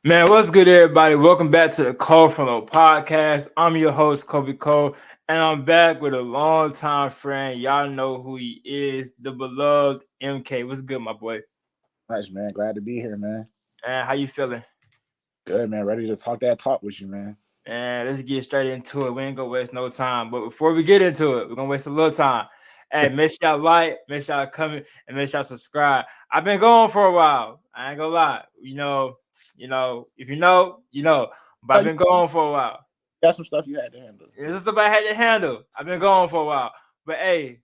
Man, what's good, everybody? Welcome back to the Cole from the podcast. I'm your host, Kobe Cole, and I'm back with a longtime friend. Y'all know who he is, the beloved MK. What's good, my boy? Nice, man. Glad to be here, man. And how you feeling? Good, man. Ready to talk that talk with you, man. And let's get straight into it. We ain't gonna waste no time. But before we get into it, we're gonna waste a little time. Hey, make sure y'all like, make sure y'all comment, and make sure y'all subscribe. I've been going for a while. I ain't gonna lie. If you know, you know. But Oh, I've you been going for a while. got some stuff you had to handle. This is somebody I had to handle. I've been going for a while. But hey,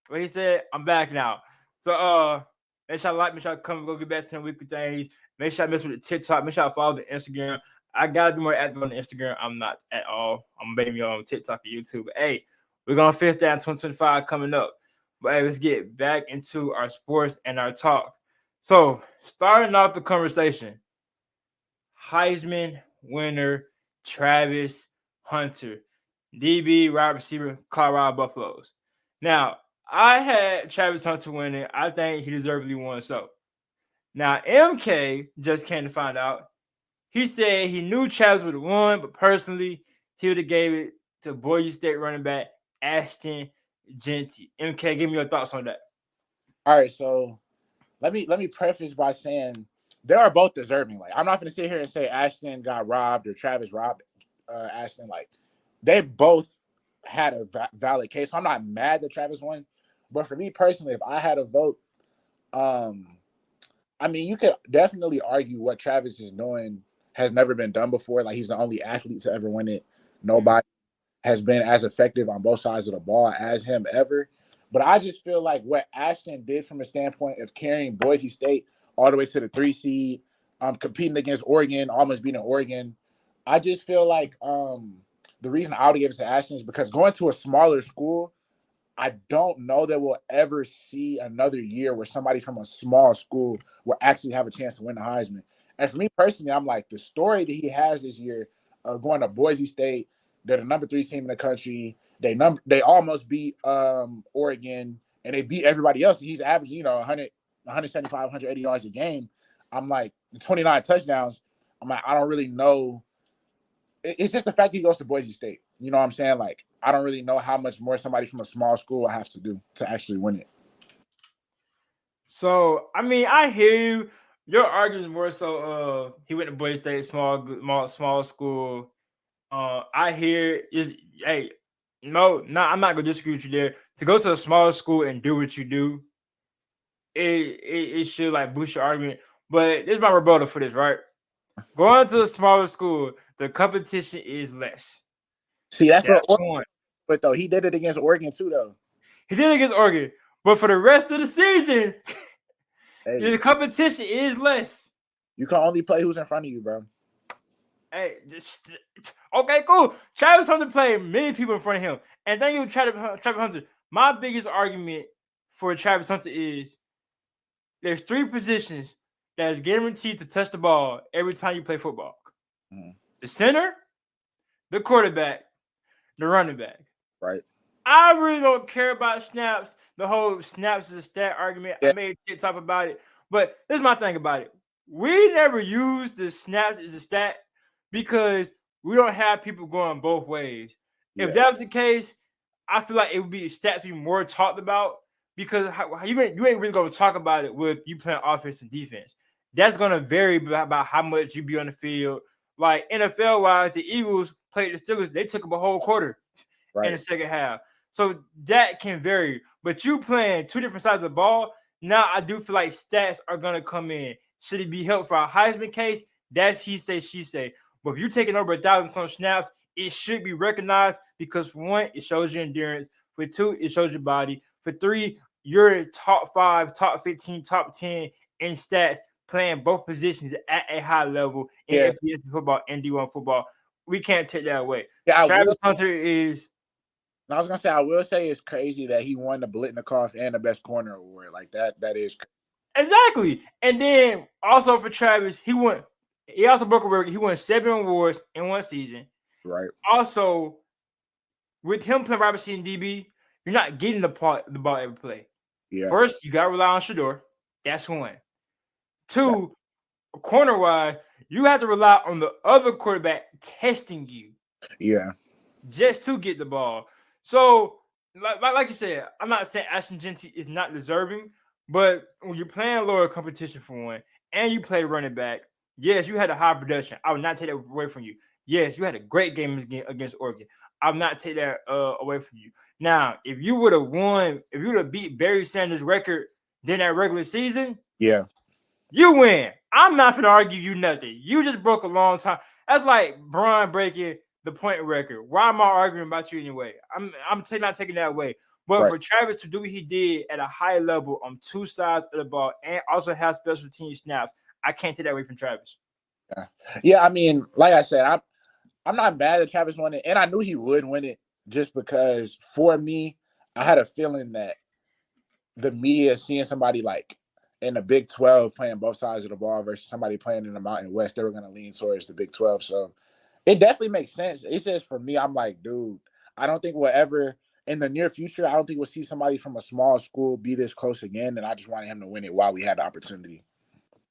what he said, I'm back now. So make sure I like, make sure I come go get back to some weekly things. Make sure I mess with the TikTok, make sure I follow the Instagram. I gotta be more active on the Instagram. I'm not at all. I'm maybe on TikTok and YouTube. But hey, we're gonna fifth down 2025 coming up. But hey, let's get back into our sports and our talk. So starting off the conversation, Heisman winner Travis Hunter, DB wide receiver, Colorado Buffaloes. Now, I had Travis Hunter winning. I think he deservedly won. So now MK just came to find out. He said he knew Travis would have won, but personally, he would have gave it to Boise State running back Ashton Genty. MK, give me your thoughts on that. All right, so let me preface by saying they are both deserving. Like, I'm not gonna sit here and say Ashton got robbed or Travis robbed Ashton. Like, they both had a valid case. So I'm not mad that Travis won, but for me personally, if I had a vote, um, I mean, you could definitely argue what Travis is doing has never been done before. Like, he's the only athlete to ever win it. Nobody has been as effective on both sides of the ball as him ever. But I just feel like what Ashton did from a standpoint of carrying Boise State all the way to the 3 seed, competing against Oregon, almost beating Oregon. I just feel like the reason I would give it to Ashton is because going to a smaller school, I don't know that we'll ever see another year where somebody from a small school will actually have a chance to win the Heisman. And for me personally, I'm like, the story that he has this year of going to Boise State, they're the number 3 team in the country. They almost beat Oregon, and they beat everybody else. He's averaging, 100, 175, 180 yards a game. I'm like, 29 touchdowns. I'm like, I don't really know. It's just the fact he goes to Boise State. You know what I'm saying? Like, I don't really know how much more somebody from a small school will have to do to actually win it. So I mean, I hear you. Your argument is more so he went to Boise State, small school. I hear is hey, no, I'm not gonna disagree with you there. To go to a smaller school and do what you do, it should like boost your argument. But this is my rebuttal for this, right? Going to a smaller school, the competition is less. See, that's what That's Oregon, one. but though he did it against Oregon too, though. He did it against Oregon, but for the rest of the season, the Hey, competition is less. you can only play who's in front of you, bro. Hey, okay, cool. Travis Hunter played many people in front of him, and thank you, Travis Hunter. My biggest argument for Travis Hunter is there's 3 positions that is guaranteed to touch the ball every time you play football: Mhm. the center, the quarterback, the running back. Right? I really don't care about snaps. The whole snaps is a stat argument. I Yeah, made a TikTok about it, but this is my thing about it. We never use the snaps as a stat because we don't have people going both ways. If yeah, that was the case, I feel like it would be stats be more talked about because you ain't really gonna talk about it with you playing offense and defense. That's gonna vary about how much you be on the field. Like NFL wise, the Eagles played the Steelers. They took up a whole quarter in right. the second half. So that can vary. But you playing 2 different sides of the ball, now I do feel like stats are gonna come in. Should it be helped for a Heisman case? That's he say, she say. But if you're taking over 1,000 some snaps, it should be recognized because for one, it shows your endurance. For two, it shows your body. For three, you're top 5, top 15, top 10 in stats, playing both positions at a high level in Yeah, FBS football and D1 football. We can't take that away. yeah. I will. Travis Hunter is I was gonna say I will say it's crazy that he won the Blitnikoff and the best corner award. Like that. That is crazy. exactly. And then also for Travis, he also broke a record. He won 7 awards in one season. Right. Also, with him playing wide receiver and DB, you're not getting the ball every play. Yeah. First, you gotta rely on Shador. That's one. Two, corner wise, You have to rely on the other quarterback testing you Yeah. just to get the ball. So, like you said, I'm not saying Ashton Genty is not deserving, but when you're playing lower competition for one, and you play running back, yes, you had a high production. I would not take that away from you. Yes, you had a great game against Oregon. I would not take that away from you. Now, if you would have won, if you would have beat Barry Sanders' record during that regular season, Yeah. you win. I'm not gonna argue you nothing. You just broke a long time. That's like Brian breaking the point record. Why am I arguing about you anyway? I'm not taking that away. But Right. for Travis to do what he did at a high level on two sides of the ball and also have special team snaps, I can't take that away from Travis. Yeah. Yeah. I mean, like I said, I'm not mad that Travis won it, and I knew he would win it just because for me, I had a feeling that the media seeing somebody like in the Big 12 playing both sides of the ball versus somebody playing in the Mountain West, they were going to lean towards the Big 12. So it definitely makes sense. It's just for me, I'm like, dude, I don't think we'll ever in the near future. I don't think we'll see somebody from a small school be this close again. And I just wanted him to win it while we had the opportunity.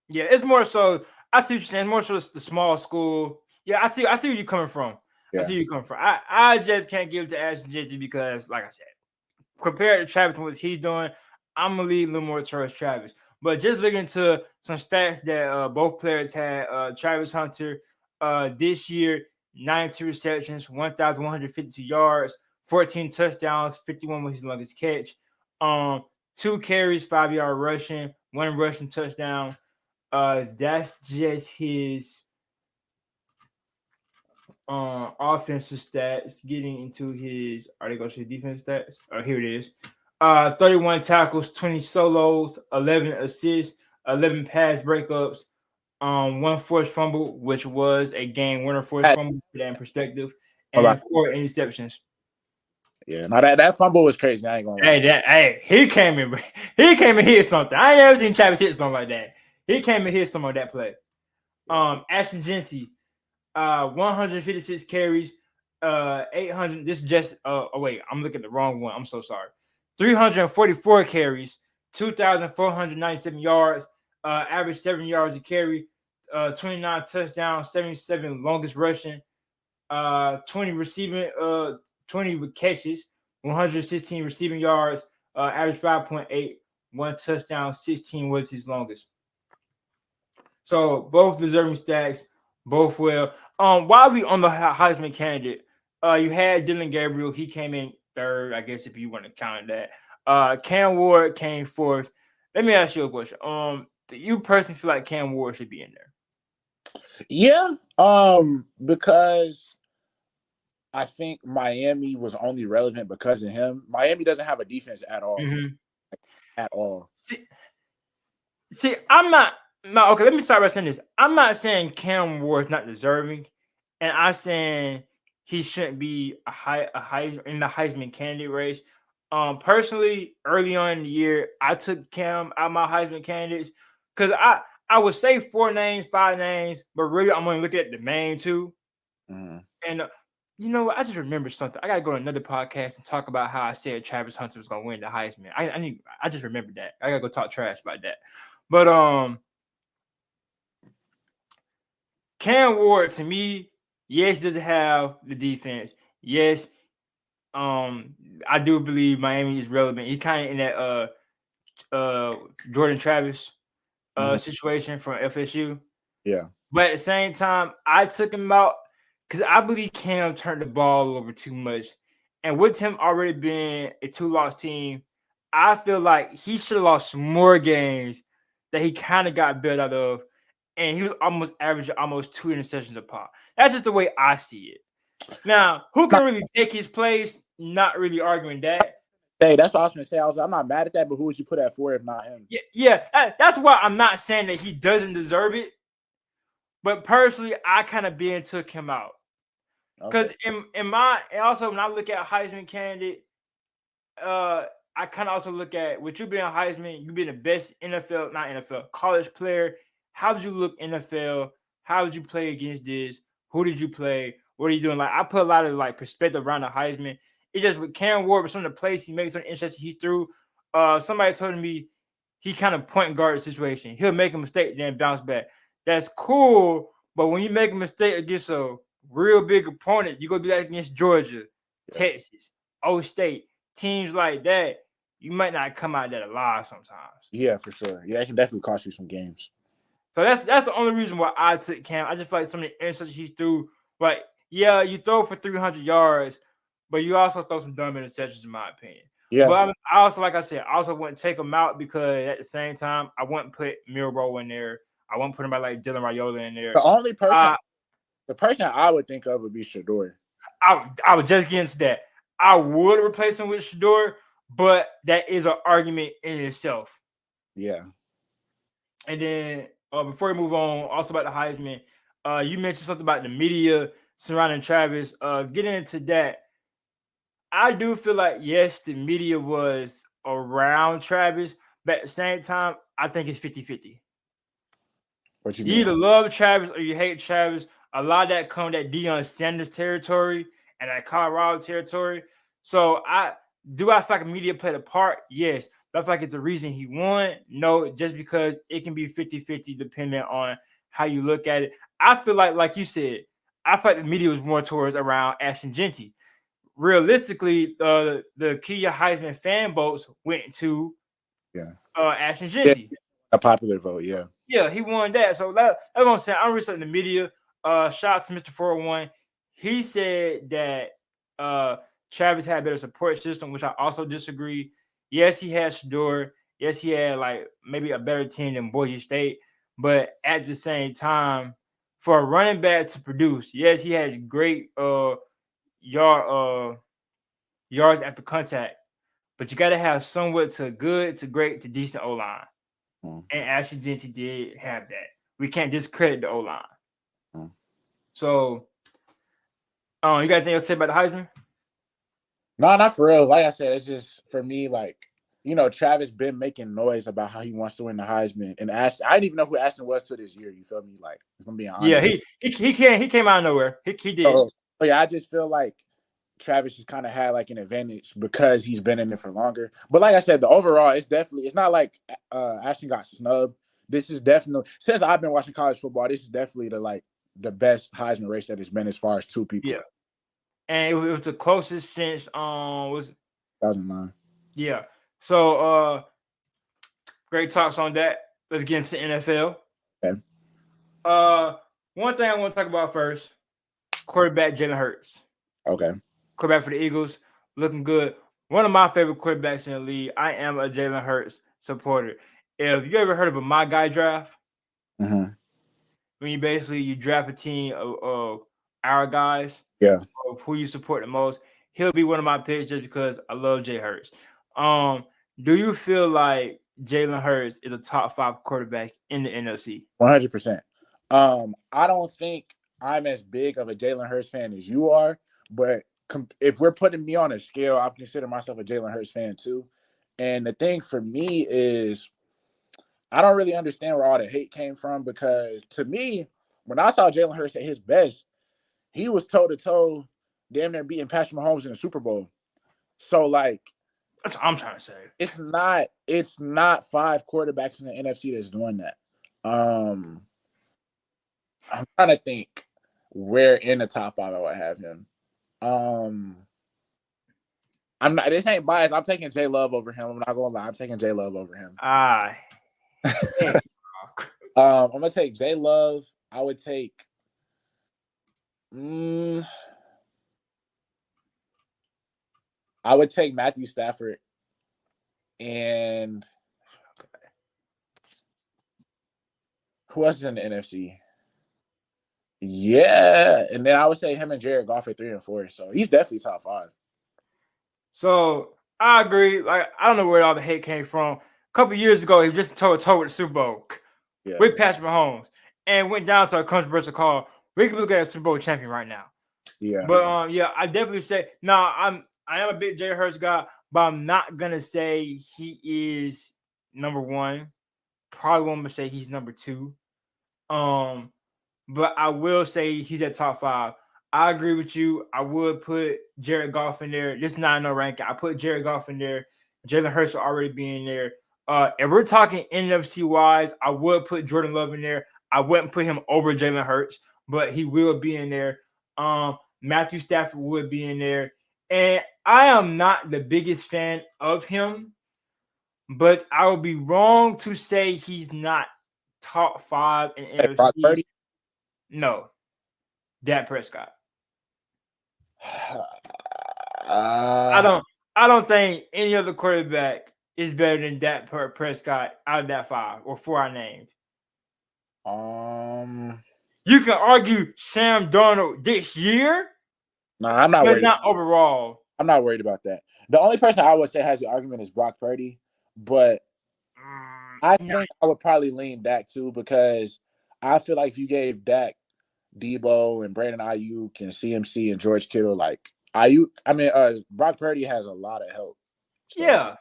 Yeah, it's more so. I see what you're saying. More so the small school. Yeah, I see where you're coming from. I Yeah. see where you're coming from. I just can't give it to Ashton Genty because, like I said, compared to Travis and what he's doing, I'm gonna lead a little more towards Travis. But just looking to some stats that both players had, Travis Hunter this year, 92 receptions, 1,152 yards, 14 touchdowns, 51 was his longest catch. 2 carries, 5-yard rushing, 1 rushing touchdown. That's just his offensive stats. Getting into his, are they going to defense stats? Oh, here it is. 31 tackles, 20 solos, 11 assists, 11 pass breakups, 1 forced fumble, which was a game winner forced fumble, for that in perspective, and 4 interceptions. Yeah, no, that fumble was crazy. I ain't gonna lie. He came in, he came and hit something. I ain't never seen Travis hit something like that. He came and hit some of that play. Ashton Genty, 156 carries, 800. This is just wait, I'm looking at the wrong one. I'm so sorry. 344 carries, 2,497 yards, average 7 yards a carry, 29 touchdowns, 77 longest rushing, 20 receiving, 20 catches, 116 receiving yards, average 5.8, 1 touchdown, 16 was his longest. So both deserving stats, both well. While we on the Heisman candidate, you had Dylan Gabriel. He came in third, I guess, if you want to count that. Cam Ward came fourth. Let me ask you a question. Do you personally feel like Cam Ward should be in there? Yeah, because I think Miami was only relevant because of him. Miami doesn't have a defense at all. Mm-hmm. At all. See, I'm not. No, okay. Let me start by saying this. I'm not saying Cam Ward's not deserving, and I'm saying he shouldn't be in the Heisman candidate race. Personally, early on in the year, I took Cam out of my Heisman candidates because I would say 4 names, 5 names, but really I'm only looking at the main two. Mm-hmm. And you know, I just remembered something. I gotta go to another podcast and talk about how I said Travis Hunter was gonna win the Heisman. I just remembered that. I gotta go talk trash about that. But Cam Ward to me, yes, doesn't have the defense. Yes, I do believe Miami is relevant. He's kind of in that Jordan Travis situation from FSU. Yeah. But at the same time, I took him out because I believe Cam turned the ball over too much. And with him already being a 2-loss team, I feel like he should have lost more games that he kind of got built out of. And he was almost averaging almost 2 interceptions a pop. That's just the way I see it. Now, who can really take his place? Not really arguing that. Hey, that's what I was going to say. I'm not mad at that, but who would you put at 4 if not him? Yeah. That's why I'm not saying that he doesn't deserve it. But personally, I kind of been took him out. Because in my, and also when I look at Heisman candidate, I kind of also look at with you being a Heisman, you being the best college player. How did you look NFL? How did you play against this? Who did you play? What are you doing? Like I put a lot of like perspective around the Heisman. It's just with Cam Ward, with some of the plays he made, some interesting he threw. Somebody told me he kind of point guard the situation. He'll make a mistake, then bounce back. That's cool, But when you make a mistake against a real big opponent, you go do that against Georgia, Yeah. Texas, O State, teams like that, you might not come out that alive sometimes. Yeah, for sure. Yeah, it can definitely cost you some games. So that's the only reason why I took Cam. I just feel like some of the interceptions he threw, like, yeah, you throw for 300 yards, but you also throw some dumb interceptions, in my opinion. Yeah. But I also, like I said, I also wouldn't take him out because at the same time, I wouldn't put Milrow in there. I wouldn't put anybody like Dylan Raiola in there. The only person, I, the person I would think of would be Shador. I would just get into that. I would replace him with Shador, but that is an argument in itself. Yeah. And then before we move on, also about the Heisman, you mentioned something about the media surrounding Travis. Getting into that, I do feel like yes, the media was around Travis, but at the same time, I think it's 50-50. What you You mean? either love Travis or you hate Travis. A lot of that come that Deion Sanders territory and that Colorado territory. So I feel like media played a part? Yes. Do I feel like it's the reason he won? No, just because it can be 50-50 depending on how you look at it. I feel like you said, I feel like the media was more towards around Ashton Genty. Realistically, the Kia Heisman fan votes went to Yeah. Ashton Yeah. Genty. A popular vote. Yeah. Yeah, he won that. So that's what I'm saying. I'm researching the media. Shout out to Mr. 401. He said that Travis had a better support system, which I also disagree. Yes, he had Shador. Yes, he had like maybe a better team than Boise State. But at the same time, for a running back to produce, yes, he has great yard yards after contact. But you gotta have somewhat to good to great to decent O line. Mm. And Ashley Genty did have that. We can't discredit the O line. Mm. So, you got anything else to say about the Heisman? No, not for real. Like I said, it's just for me, like, Travis been making noise about how he wants to win the Heisman. And Ashton, I didn't even know who Ashton was till this year. You feel me? Like, if I'm being Yeah, honest. he came out of nowhere. He did. So, but yeah, I just feel like Travis just kind of had like an advantage because he's been in it for longer. But like I said, the overall, it's not like Ashton got snubbed. This is definitely, since I've been watching college football, this is definitely the best Heisman race that it's been as far as two people. Yeah, and it was the closest since was 2009. yeah. So great talks on that. Let's get into NFL. Okay. One thing I want to talk about first: quarterback Jalen Hurts. Okay. Quarterback for the Eagles, looking good. One of my favorite quarterbacks in the league. I am a Jalen Hurts supporter. If you ever heard of a My Guy draft, Mm-hmm. when you draft a team of our guys, Yeah. of who you support the most, he'll be one of my picks just because I love Jay Hurts. Do you feel like Jalen Hurts is a top 5 quarterback in the NFC? 100%. I don't think I'm as big of a Jalen Hurts fan as you are, but if we're putting me on a scale, I consider myself a Jalen Hurts fan too. And the thing for me is, I don't really understand where all the hate came from, because to me, when I saw Jalen Hurts at his best, he was toe to toe, damn near beating Patrick Mahomes in the Super Bowl. So like, That's what I'm trying to say. it's not 5 quarterbacks in the NFC that's doing that. I'm trying to think where in the top 5 I would have him. I'm not. This ain't biased. I'm taking J Love over him. I'm not gonna lie. I'm taking J Love over him. I'm gonna take J Love. I would take. I would take Matthew Stafford, and who else is in the NFC? Yeah, and then I would say him and Jared Goff at 3 and 4. So he's definitely top 5. So I agree. Like, I don't know where all the hate came from. A couple years ago, he was just toe to toe with the Super Bowl with Patrick Mahomes, and went down to a controversial call. We can look at a Super Bowl champion right now. Yeah. But yeah, I definitely say I am a big Jalen Hurts guy, but I'm not gonna say he is number 1. Probably won't say he's number 2. But I will say he's at top 5. I agree with you. I would put Jared Goff in there. This is not no ranking. I put Jared Goff in there. Jalen Hurts will already be in there. If we're talking NFC wise, I would put Jordan Love in there. I wouldn't put him over Jalen Hurts, but he will be in there. Matthew Stafford would be in there, and I am not the biggest fan of him, but I would be wrong to say he's not top 5 in Hey, Brock NFC. Purdy. No, Dak Prescott. I Uh, don't. I don't think any other quarterback is better than Dak Prescott out of that 5 or 4 I named. um, You can argue Sam Darnold this year, no, I'm not but worried. not overall. I'm not worried about that. The only person I would say has the argument is Brock Purdy, but I No. think I would probably lean Dak too because I feel like if you gave Dak, Debo, and Brandon Ayuk and CMC and George Kittle, like Brock Purdy has a lot of help. So Yeah,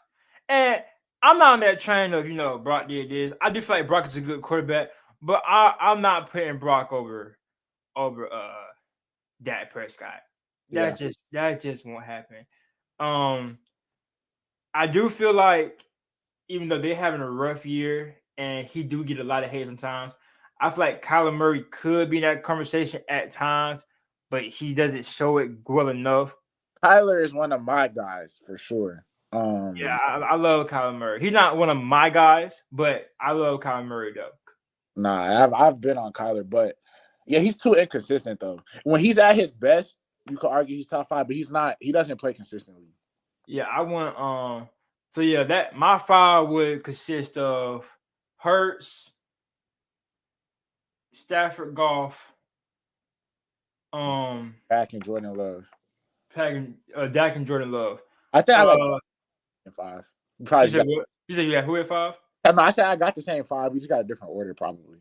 and I'm not on that train of Brock did this. I do feel like Brock is a good quarterback, but I'm not putting Brock over Dak Prescott. yeah, That just won't happen. Um, I do feel like even though they're having a rough year and he do get a lot of hate sometimes, I feel like Kyler Murray could be in that conversation at times, but he doesn't show it well enough. Tyler is one of my guys for sure. Yeah, I love Kyler Murray. He's not one of my guys, but I love Kyler Murray though. Nah, I've been on Kyler, but yeah, he's too inconsistent though. When he's at his best, you could argue he's top 5, but he's not. He doesn't play consistently. Yeah, I want so yeah, that my 5 would consist of Hurts, Stafford Golf, Back in Jordan Love, Dak and Jordan Love. I think I got Uh 5. You probably you just said got. what? You said you got who at 5? No, I said I got the same 5. We just got a different order, probably.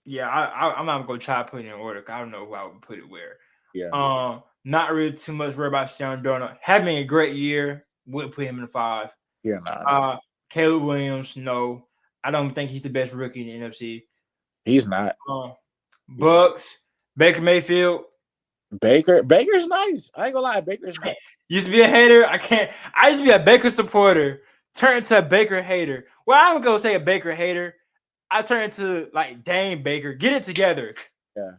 Yeah, I'm not gonna try to put it in order because I don't know who I would put it where. Yeah, Not really too much worried about Sam Darnold. Having a great year would put him in 5. yeah, nah. Caleb Williams, no. I don't think he's the best rookie in the NFC. He's not. Bucks, Baker Mayfield. Baker's nice. I ain't gonna lie, Baker's nice. Used to be a hater. I used to be a Baker supporter. Turned into a Baker hater. Well, I'm gonna say a Baker hater. I turned into like, dang Baker, get it together. Yeah.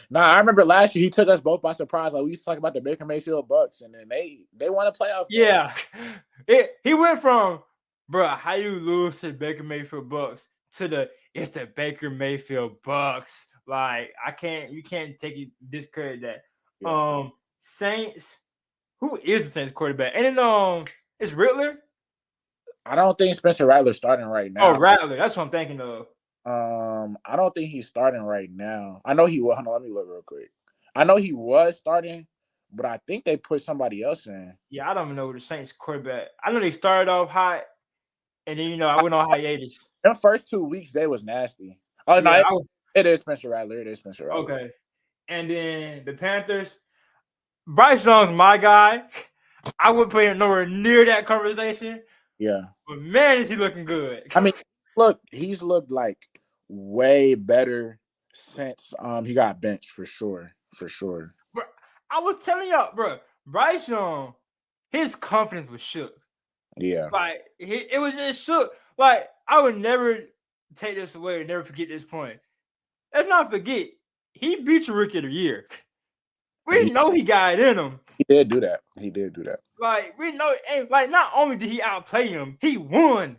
Nah, I remember last year he took us both by surprise. Like we used to talk about the Baker Mayfield Bucks, and then they won a playoff game. Yeah, he went from, bro, how you lose to the Baker Mayfield Bucks to it's the Baker Mayfield Bucks. Like you can't take it discredit that. Yeah. Saints, who is the Saints quarterback? And then it's Riddler. I don't think Spencer Rattler's starting right now. Oh, Rattler, that's what I'm thinking of. I don't think he's starting right now. I know he was. Hold on, let me look real quick. I know he was starting, but I think they put somebody else in. Yeah, I don't even know the Saints quarterback. I know they started off hot, and then I went on hiatus. The first 2 weeks they was nasty. Oh Yeah, no, it is Spencer Rattler. It is Spencer Rattler. Okay, and then the Panthers. Bryce Young's my guy. I would put him nowhere near that conversation. Yeah, but man, is he looking good? I mean, he's looked like way better since he got benched for sure. Bro, I was telling y'all, bro, Bryce Young, his confidence was shook. Yeah, Like it was just shook. Like I would never take this away, never forget this point. Let's not forget, he beat your rookie of the year. We know he got it in him. He did do that. Like we know, and like not only did he outplay him, he won.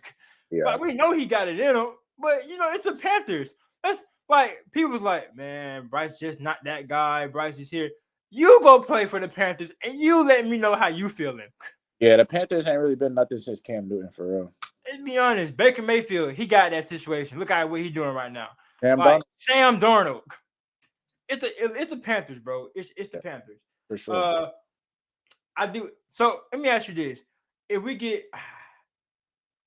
Yeah, like we know he got it in him. But it's the Panthers. That's like people was like, man, Bryce just not that guy. Bryce is here. You go play for the Panthers, and you let me know how you feeling. Yeah, the Panthers ain't really been nothing since Cam Newton for real. Let's be honest, Baker Mayfield, he got that situation. Look at what he's doing right now. Sam Darnold. It's the Panthers, bro. It's the Panthers. For sure. I do. So let me ask you this: if we get,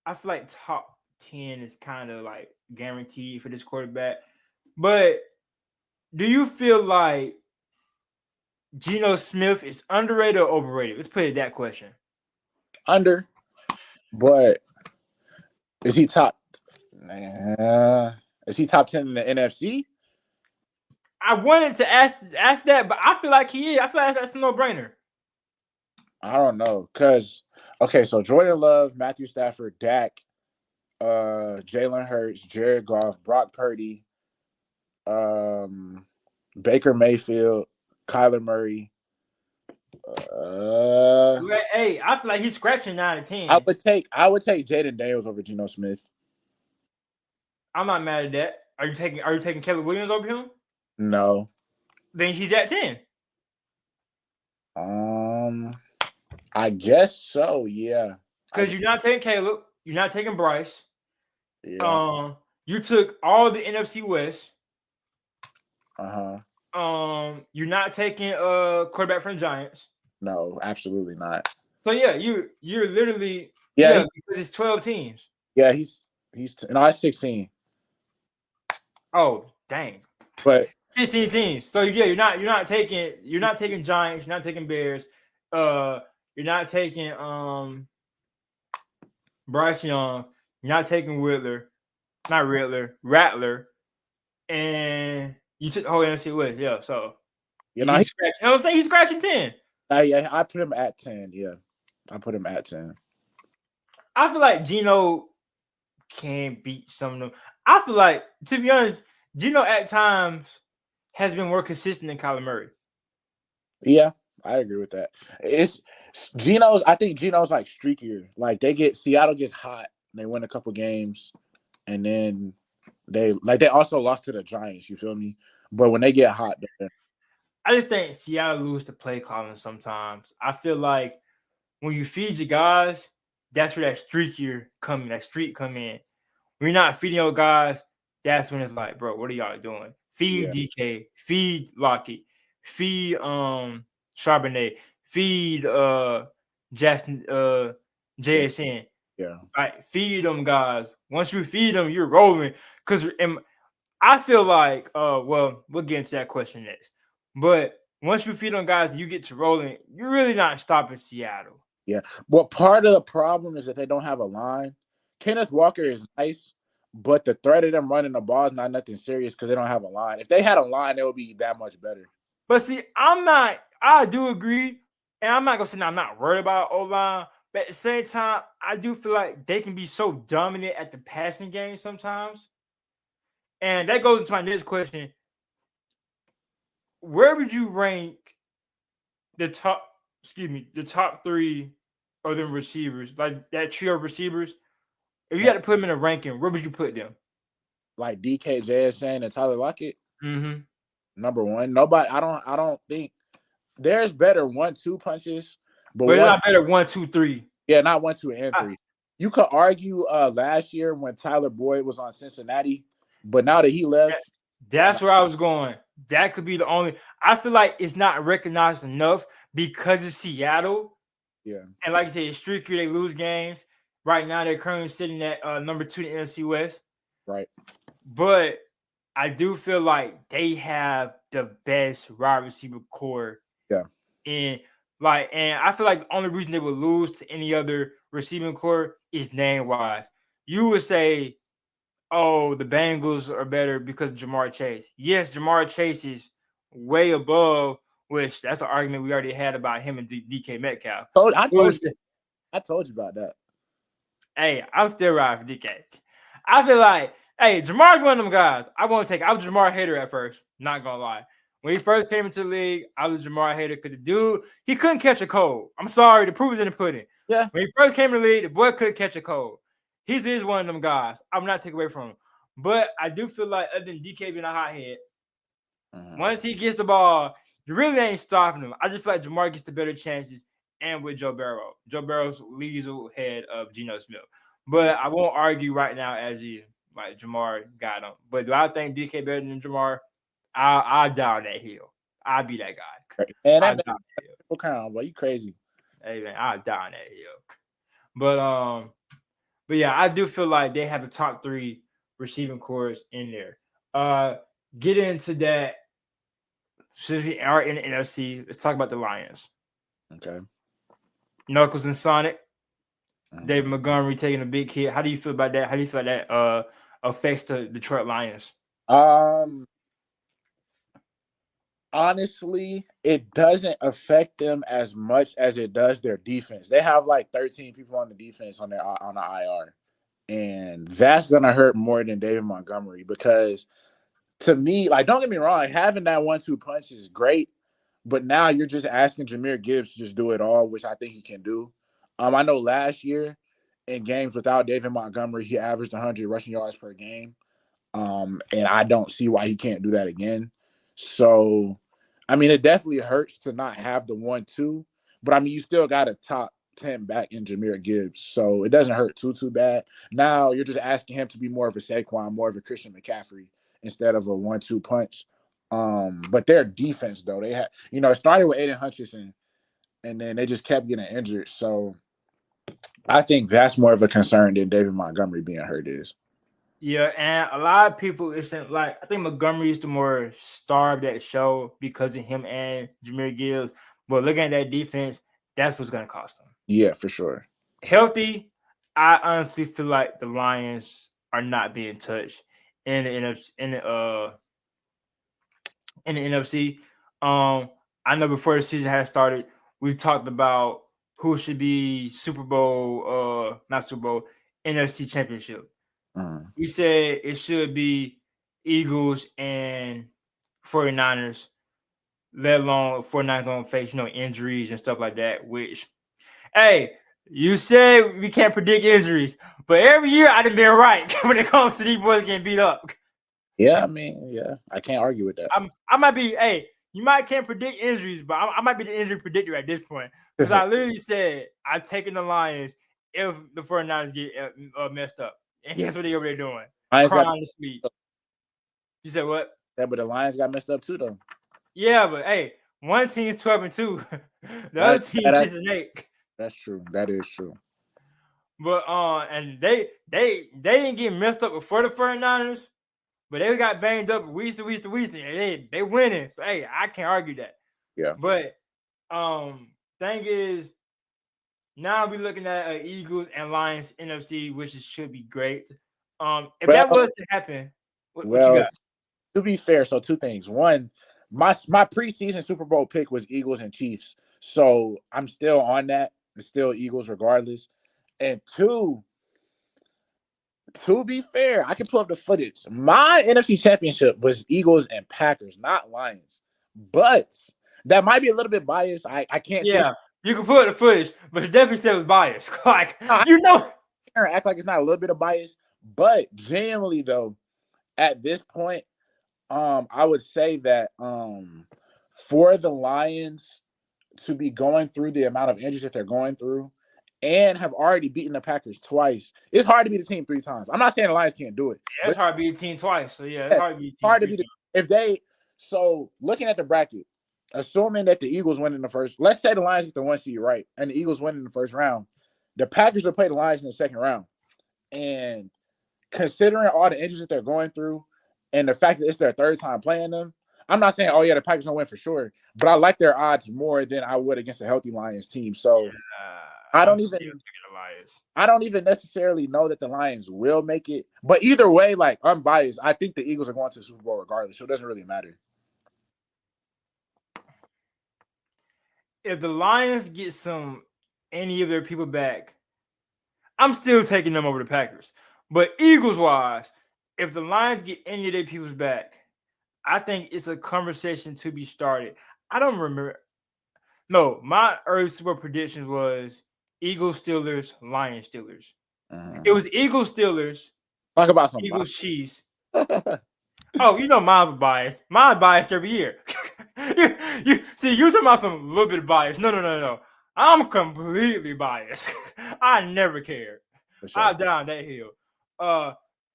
I feel like top 10 is kind of like guaranteed for this quarterback. But do you feel like Geno Smith is underrated or overrated? Let's put it that question. Under, but is he top? Is he top 10 in the NFC? I wanted to ask that, but I feel like he is. I feel like that's a no-brainer. I don't know, cause okay, so Jordan Love, Matthew Stafford, Dak, Jalen Hurts, Jared Goff, Brock Purdy, Baker Mayfield, Kyler Murray. Hey, I feel like he's scratching 9 to I 10. would take Jaden Daniels over Geno Smith. I'm not mad at that. Are you taking Caleb Williams over him? No. Then he's at 10. I guess so. Yeah. Because you're not taking Caleb, you're not taking Bryce. Yeah. You took all the NFC West. You're not taking quarterback from the Giants. No, absolutely not. So yeah, you're literally because it's 12 teams. Yeah, he's no, it's 16. Oh dang, But 16 teams. So yeah, you're not taking Giants. You're not taking Bears. You're not taking Bryce Young. You're not taking Rattler, and you took the whole NFC West. Yeah, so he's scratching. You know what I'm saying? He's scratching 10. Yeah, I put him at 10. Yeah, I put him at 10. I feel like Geno can beat some of them. I feel like, to be honest, Geno at times has been more consistent than Kyler Murray. Yeah, I agree with that. I think Geno's like streakier. Like Seattle gets hot, they win a couple games, and then they also lost to the Giants. You feel me? But when they get hot, I just think Seattle lose to play calling sometimes. I feel like when you feed your guys, that's where that streak come in. When you're not feeding your guys, that's when it's like, bro, what are y'all doing? Feed DK, feed Lockett, feed Charbonnet, feed Justin JSN. Yeah. Right, feed them guys. Once you feed them, you're rolling. Because I feel like, well, we'll get into that question next. But once you feed them guys, you get to rolling. You're really not stopping Seattle. Yeah. Well, part of the problem is that they don't have a line. Kenneth Walker is nice, but the threat of them running the ball is not nothing serious because they don't have a line. If they had a line, it would be that much better. But see, I do agree, and I'm not going to say I'm not worried about O-line, but at the same time, I do feel like they can be so dominant at the passing game sometimes. And that goes into my next question. Where would you rank the top three of them receivers, like that trio of receivers? If you had to put them in a ranking, where would you put them? Like DK, JSN, and Tyler Lockett? Mm-hmm. Number one. Nobody, I don't think there's better 1-2 punches, but they're not better 1, 2, 3. Yeah, not 1, 2, and 3. You could argue last year when Tyler Boyd was on Cincinnati, but now that he left, that's where I was going. That could be the only. I feel like it's not recognized enough because it's Seattle. Yeah, and like I said, it's streaky. They lose games. Right now, they're currently sitting at number 2 in the NFC West. Right. But I do feel like they have the best wide receiver core. Yeah. And I feel like the only reason they would lose to any other receiving core is name wise. You would say, oh, the Bengals are better because of Jamar Chase. Yes, Jamar Chase is way above, which that's an argument we already had about him and DK Metcalf. I told you about that. Hey, I'm still riding for DK. I feel like, hey, Jamar's one of them guys. I was a Jamar hater at first. Not gonna lie. When he first came into the league, I was a Jamar hater because the dude, he couldn't catch a cold. I'm sorry, the proof is in the pudding. Yeah. When he first came to the league, the boy couldn't catch a cold. He is one of them guys. I'm not taking away from him. But I do feel like other than DK being a hothead, once he gets the ball, you really ain't stopping him. I just feel like Jamar gets the better chances, and with Joe Burrow. Joe Burrow leads ahead of Geno Smith. But I won't argue right now as he like Jamar got him. But do I think DK better than Jamar? I'll die on that hill. I'll be that guy. And that what kind of boy, you crazy. Hey man, I'll die on that hill. But yeah, I do feel like they have the top 3 receiving cores in there. Get into that. Since we are in the NFC, let's talk about the Lions. Okay. Knuckles and Sonic. David Montgomery taking a big hit. How do you feel about that? How do you feel that affects the Detroit Lions? Honestly, it doesn't affect them as much as it does their defense. They have like 13 people on the defense on the IR, and that's gonna hurt more than David Montgomery because to me, like, don't get me wrong, having that 1-2 punch is great, but now you're just asking Jahmyr Gibbs to just do it all, which I think he can do. I know last year in games without David Montgomery, he averaged 100 rushing yards per game. And I don't see why he can't do that again. So, I mean, it definitely hurts to not have the 1-2, but I mean, you still got a top 10 back in Jahmyr Gibbs, so it doesn't hurt too bad. Now you're just asking him to be more of a Saquon, more of a Christian McCaffrey instead of a 1-2 punch. But their defense though, they had, it started with Aiden Hutchinson, and then they just kept getting injured. So I think that's more of a concern than David Montgomery being hurt is. Yeah, and a lot of people isn't like I think Montgomery is the more star of that show because of him and Jahmyr Gibbs. But looking at that defense, that's what's gonna cost them. Yeah, for sure. Healthy, I honestly feel like the Lions are not being touched in the NFC, in the NFC. I know before the season had started, we talked about who should be Super Bowl, not Super Bowl, NFC Championship. We said it should be Eagles and 49ers, let alone 49ers don't face, injuries and stuff like that, which, hey, you said we can't predict injuries, but every year I've been right when it comes to these boys getting beat up. Yeah, I mean, yeah, I can't argue with that. I might be, hey, you might can't predict injuries, but I might be the injury predictor at this point because I literally said I'm taking the Lions if the 49ers get messed up. And guess what they over there doing? Lions Crying to sleep. You said what? Yeah, but the Lions got messed up too, though. Yeah, but hey, one team's 12-2. The other team's 6-8. That's true. That is true. But and they didn't get messed up before the 49ers, but they got banged up week to week. And they winning. So hey, I can't argue that. Yeah. But thing is, now we're looking at Eagles and Lions NFC, which should be great. If that was to happen, what you got? To be fair, so two things. One, my preseason Super Bowl pick was Eagles and Chiefs, so I'm still on that. It's still Eagles regardless. And two, to be fair, I can pull up the footage. My NFC Championship was Eagles and Packers, not Lions. But that might be a little bit biased. I can't say. Yeah, you can pull up the footage, but you definitely said it was biased. Like, act like it's not a little bit of bias. But generally, though, at this point, I would say that for the Lions to be going through the amount of injuries that they're going through and have already beaten the Packers twice, it's hard to beat the team 3 times. I'm not saying the Lions can't do it. Yeah, it's hard to beat a team twice. So yeah, it's hard to beat a team. If they looking at the bracket, assuming that the Eagles win in the first, let's say the Lions get the 1 seed right and the Eagles win in the first round, the Packers will play the Lions in the second round. And considering all the injuries that they're going through and the fact that it's their 3rd time playing them, I'm not saying, oh yeah, the Packers don't win for sure, but I like their odds more than I would against a healthy Lions team. So I don't even necessarily know that the Lions will make it. But either way, like, unbiased, I think the Eagles are going to the Super Bowl regardless, so it doesn't really matter. If the Lions get any of their people back, I'm still taking them over the Packers. But Eagles-wise, if the Lions get any of their people back, I think it's a conversation to be started. I don't remember. No, my early Super Bowl predictions was Eagles, Steelers, Lions, Steelers. It was Eagles, Steelers. Talk about some Eagles, Chiefs. Oh, mine's biased. Mine's biased every year. you talking about some little bit of bias. No. I'm completely biased. I never cared. Sure. I down that hill.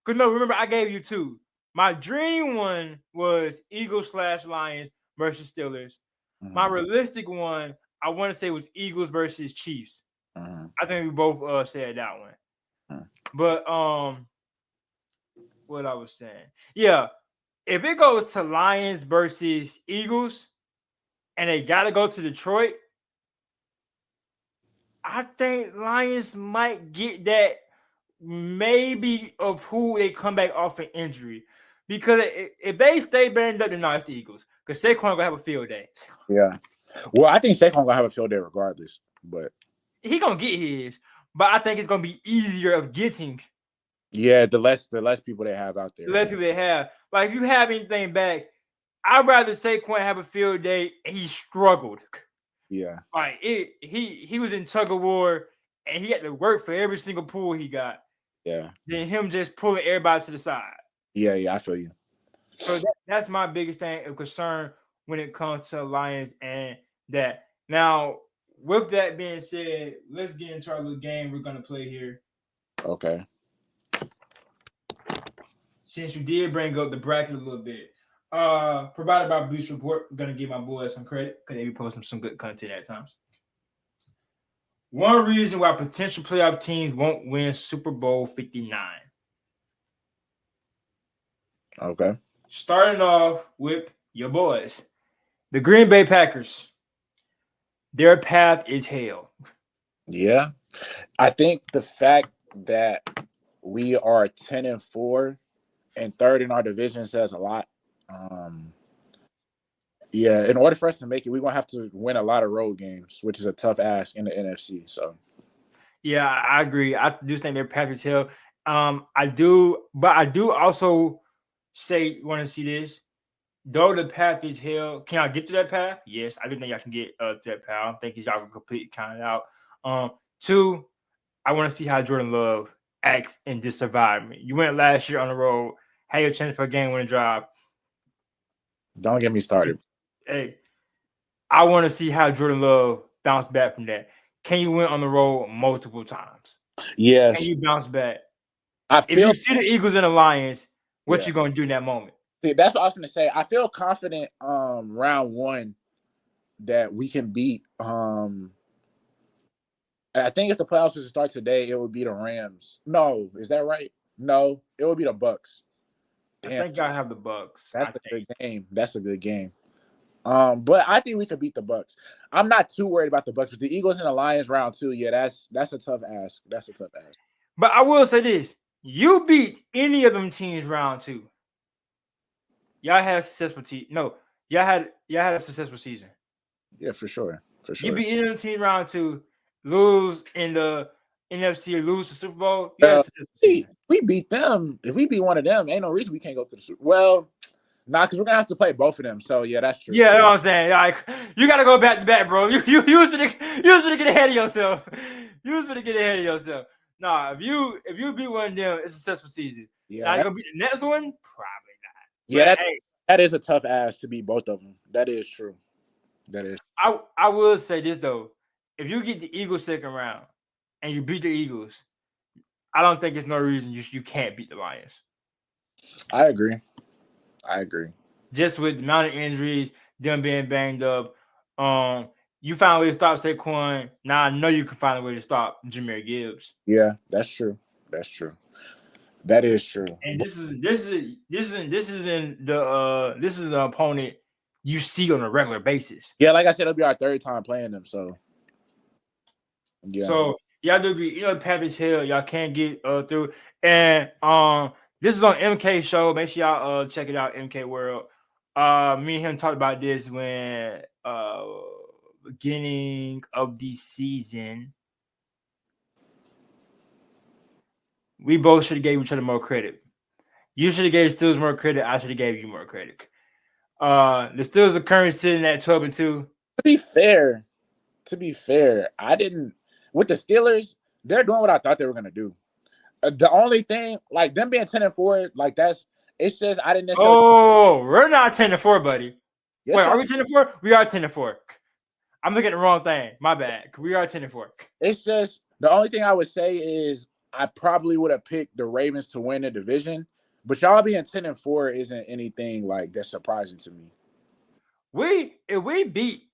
Remember I gave you 2. My dream one was Eagles/Lions versus Steelers. My realistic one, I want to say, was Eagles versus Chiefs. I think we both said that one. But what I was saying, yeah, if it goes to Lions versus Eagles, and they got to go to Detroit, I think Lions might get that maybe of who they come back off an injury. Because if they stay banged up, then no, it's the Eagles. Because Saquon gonna have a field day. Yeah. Well, I think Saquon gonna have a field day regardless, but he gonna get his. But I think it's gonna be easier of getting Yeah, the less people they have out The there. less people they have. Like if you have anything back, I'd rather Saquon have a field day and he struggled. Yeah, Like he was in tug of war and he had to work for every single pull he got. yeah, Than him just pulling everybody to the side. yeah, yeah. I feel you. So that's my biggest thing of concern when it comes to Lions and that. Now, with that being said, let's get into our little game we're gonna play here. Okay. Since you did bring up the bracket a little bit. Provided by Bleach Report, I'm gonna give my boys some credit because they be posting some good content at times. One reason why potential playoff teams won't win Super Bowl 59. Okay. Starting off with your boys, the Green Bay Packers. Their path is hell. Yeah. I think the fact that we are 10-4 and third in our division says a lot. Um, yeah, in order for us to make it, we're gonna have to win a lot of road games, which is a tough ask in the NFC. So Yeah, I agree. I do think their path is hell. I do, but I do also say want to see this. Though the path is hell, can I get to that path? Yes, I do think y'all can get to that path. I don't think y'all can completely count it out. Two, I want to see how Jordan Love acts in this environment. You went last year on the road, had your chance for a game winning drive. don't get me started. Hey, I want to see how Jordan Love bounce back from that. Can you win on the road multiple times? Can Yes, you bounce back? I If you feel. see the Eagles and the Lions, what Yeah, you gonna do in that moment? see, that's what I was gonna say. I feel confident. Round one that we can beat. I think if the playoffs was to start today, it would be the Rams. No, is that right? No, it would be the Bucks. I Damn, think y'all have the Bucks. that's I a good think. game. That's a good game. But I think we could beat the Bucks. I'm not too worried about the Bucks, but the Eagles and the Lions round two, yeah, that's a tough ask. That's a tough ask. But I will say this: you beat any of them teams round two. Y'all had a successful team. No, y'all had a successful season. Yeah, for sure, for You sure. beat any of them teams round two, lose in the NFC or lose the Super Bowl. You had a Uh, successful we, season. we beat them. If we beat one of them, ain't no reason we can't go to the Super. Well, nah, because we're gonna have to play both of them. So yeah, that's true. Yeah, you know what I'm saying. Like you gotta go back to back, bro. You was gonna get ahead of yourself. You was gonna get ahead of yourself. Nah, if you beat one of them, it's a successful season. Yeah, Now you gonna beat the next one? Probably not. yeah, But that hey, that is a tough ask to beat both of them. That is true. That is. I will say this though. If you get the Eagles second round and you beat the Eagles, I don't think there's no reason you can't beat the Lions. I agree. I agree. Just with the amount of injuries, them being banged up, you found a way to stop Saquon. Now I know you can find a way to stop Jameer Gibbs. Yeah, that's true. That's true. That is true. And this is an opponent you see on a regular basis. Yeah, like I said, it'll be our third time playing them. So yeah, So y'all do agree, Packers Hill, y'all can't get through. And this is on MK show. Make sure y'all check it out, MK World. Me and him talked about this when beginning of the season. We both should have gave each other more credit. You should have gave Steelers more credit. I should have gave you more credit. The Steelers are currently sitting at 12-2. to be fair, I didn't with the Steelers. They're doing what I thought they were gonna do. The only thing, like them being 10-4, like that's it's just I didn't necessarily. Oh, we're not 10-4, buddy. Yes, Wait, are we 10-4? We are 10-4. I'm looking at the wrong thing. My bad. We are 10-4. it's just the only thing I would say is I probably would have picked the Ravens to win the division, but y'all being 10-4 isn't anything like that's surprising to me. If we beat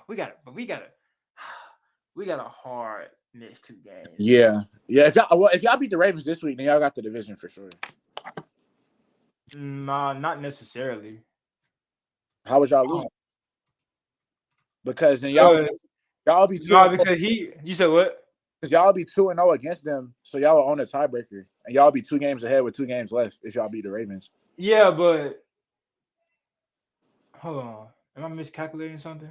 we got we got a hard next two games. Yeah, yeah. If y'all beat the Ravens this week, then y'all got the division for sure. Nah, not necessarily. How was y'all losing? Because then y'all be two No, because you said what? because y'all be 2-0 against them, so y'all will own a tiebreaker, and y'all be 2 games ahead with 2 games left if y'all beat the Ravens. Yeah, but hold on. Am I miscalculating something?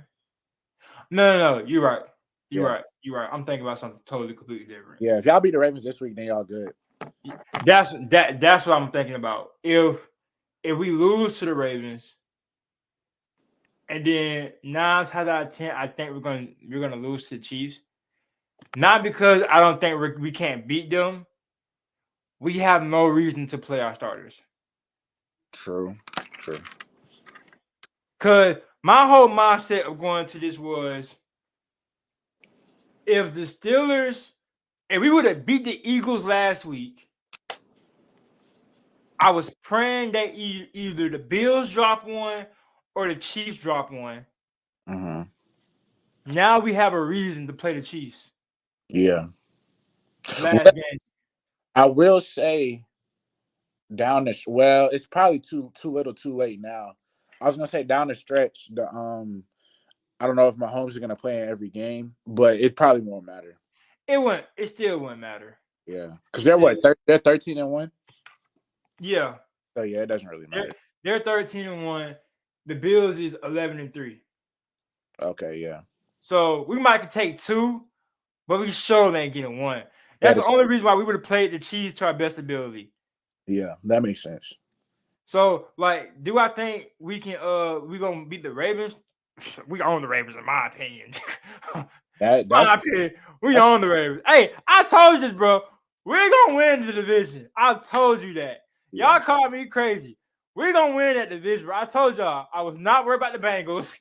No. You're right. You're Yeah, right. You're right. I'm thinking about something totally completely different. yeah. If y'all beat the Ravens this week, then y'all good. That's what I'm thinking about. If we lose to the Ravens, and then 9 out of 10, I think we're gonna lose to the Chiefs. Not because I don't think we can't beat them. We have no reason to play our starters. True. True. Cause my whole mindset of going to this was if the Steelers, if we would have beat the Eagles last week, I was praying that either the Bills drop one or the Chiefs drop one. Mm-hmm. Now we have a reason to play the Chiefs Yeah. last Well, game. I will say it's probably too little too late now. I was gonna say down the stretch, I don't know if Mahomes is gonna play in every game, but it probably won't matter. It still wouldn't matter. Yeah, because It they're still, what they're 13-1. yeah. So yeah, it doesn't really They're, matter. they're 13-1. The Bills is 11-3. Okay, yeah, So we might could take two, but we sure ain't getting one. that That's the is only reason why we would have played the Chiefs to our best ability. yeah, that makes sense. So, like, do I think we gonna beat the Ravens? We own the Ravens, in my opinion. That My that's opinion, we that's own the Ravens. Hey, I told you this, bro. We're gonna win the division. I told you that. yeah, Y'all called me crazy. We're gonna win that division, bro. I told y'all I was not worried about the Bengals.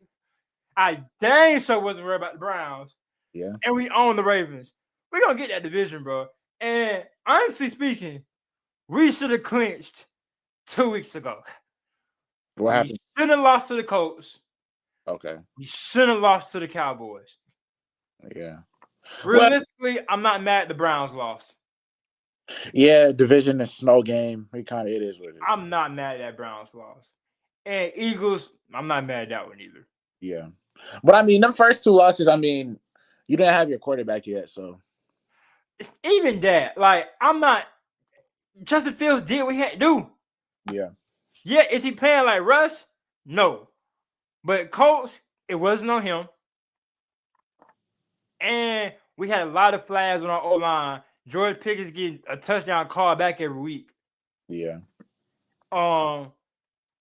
I dang sure wasn't worried about the Browns. yeah. And we own the Ravens. We're gonna get that division, bro. And honestly speaking, we should have clinched 2 weeks ago. What We happened? shouldn't have lost to the Colts. Okay, We shouldn't have lost to the Cowboys. yeah. Well, Realistically, I'm not mad the Browns lost. yeah. Division is snow game. It is what it is. I'm not mad at Browns lost. And Eagles, I'm not mad at that one either. Yeah, but I mean, them first two losses. I mean, you didn't have your quarterback yet, so Even that, like, I'm not. Justin Fields did what he had to do. yeah, Yeah, is he playing like Russ? No. But Colts, it wasn't on him. And we had a lot of flags on our O line. George Pickens getting a touchdown call back every week. yeah. Um,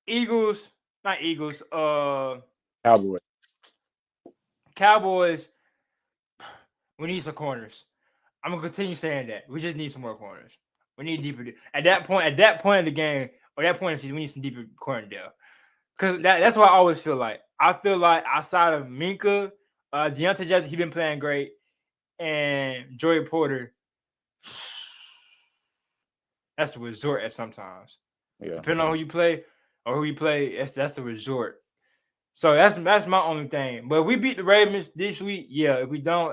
Eagles, not Eagles, Cowboys. Cowboys, we need some corners. I'm gonna continue saying that. We just need some more corners. We need deeper. At that point of the game, or that point of the season, we need some deeper corner depth. Because that's what I always feel like. I feel like outside of Minka, Deontay Johnson, he been playing great, and Joey Porter, that's a resort at sometimes. Yeah, Depending on who you play or who you play, that's the resort. So that's my only thing. But if we beat the Ravens this week, yeah. If we don't,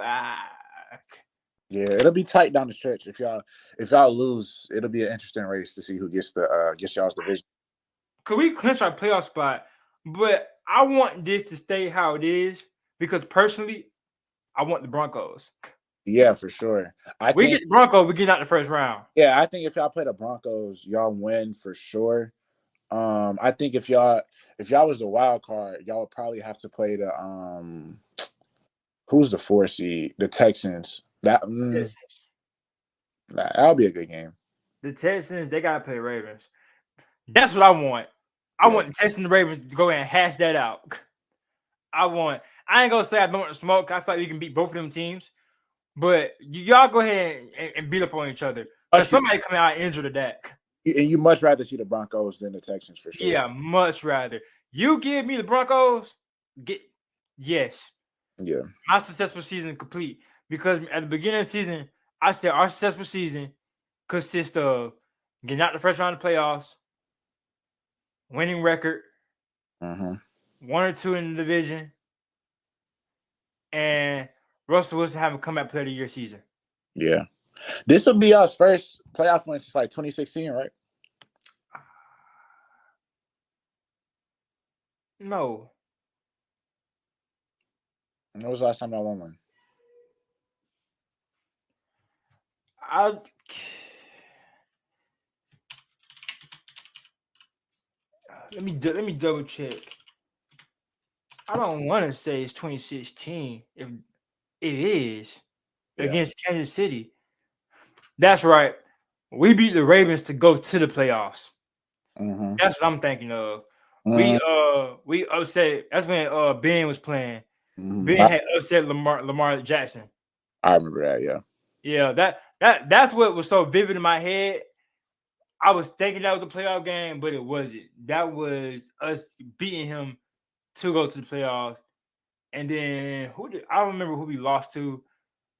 yeah. It'll be tight down the stretch. If y'all lose, it'll be an interesting race to see who gets y'all's division. could we clinch our playoff spot? But I want this to stay how it is because personally, I want the Broncos. Yeah, for sure. I We think. get the Broncos, we get out the first round. Yeah, I think if y'all play the Broncos, y'all win for sure. I think if y'all was the wild card, y'all would probably have to play the who's the 4 seed? The Texans. Yes. That'll be a good game. The Texans, they gotta play the Ravens. That's what I want. I Yeah, want the Texans and the Ravens to go ahead and hash that out. I ain't gonna say I don't want to smoke. I feel like we can beat both of them teams. But y'all go ahead and beat up on each other. Because but somebody coming out injured of that. you much rather see the Broncos than the Texans for sure. Yeah, much rather. You give me the Broncos, get yes. Yeah, My successful season complete. Because at the beginning of the season, I said our successful season consists of getting out the first round of playoffs, winning record, mm-hmm. 1 or 2 in the division, and Russell Wilson having a comeback player of the year season. Yeah. This will be our first playoff win since like 2016, right? No. When was the last time y'all won one? I let me double check. I don't want to say it's 2016. If it is Yeah. against Kansas City, that's right. We beat the Ravens to go to the playoffs. Mm-hmm. That's what I'm thinking of. Mm-hmm. We upset. That's when Ben was playing. Mm-hmm. Ben had upset Lamar Jackson. I remember that. Yeah. Yeah, that's what was so vivid in my head. I was thinking that was a playoff game, but it wasn't. That was us beating him to go to the playoffs. And then I don't remember who we lost to.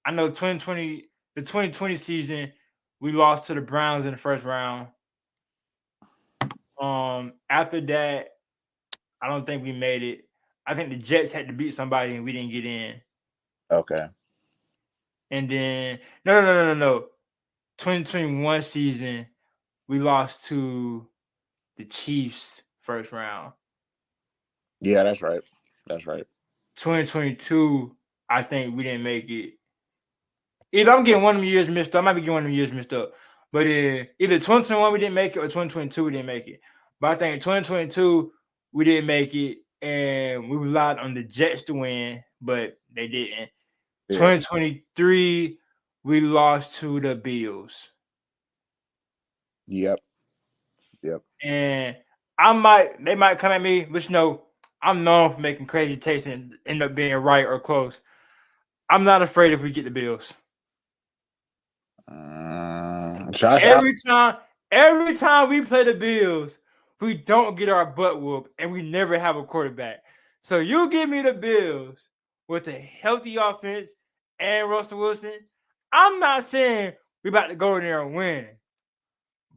I know 2020 season, we lost to the Browns in the first round. After that, I don't think we made it. I think the Jets had to beat somebody and we didn't get in. Okay. And then no. 2021 season, we lost to the Chiefs first round. Yeah, that's right. That's right. 2022, I think we didn't make it. Either I'm getting one of them years mixed up. I might be getting one of them years mixed up. But either 2021 we didn't make it or 2022 we didn't make it. But I think 2022 we didn't make it and we relied on the Jets to win, but they didn't. Yeah. 2023 we lost to the Bills. Yep. Yep. And they might come at me, but I'm known for making crazy takes and end up being right or close. I'm not afraid if we get the Bills. Josh Allen. Every time we play the Bills, we don't get our butt whooped and we never have a quarterback. So you give me the Bills with a healthy offense and Russell Wilson. I'm not saying we about to go in there and win,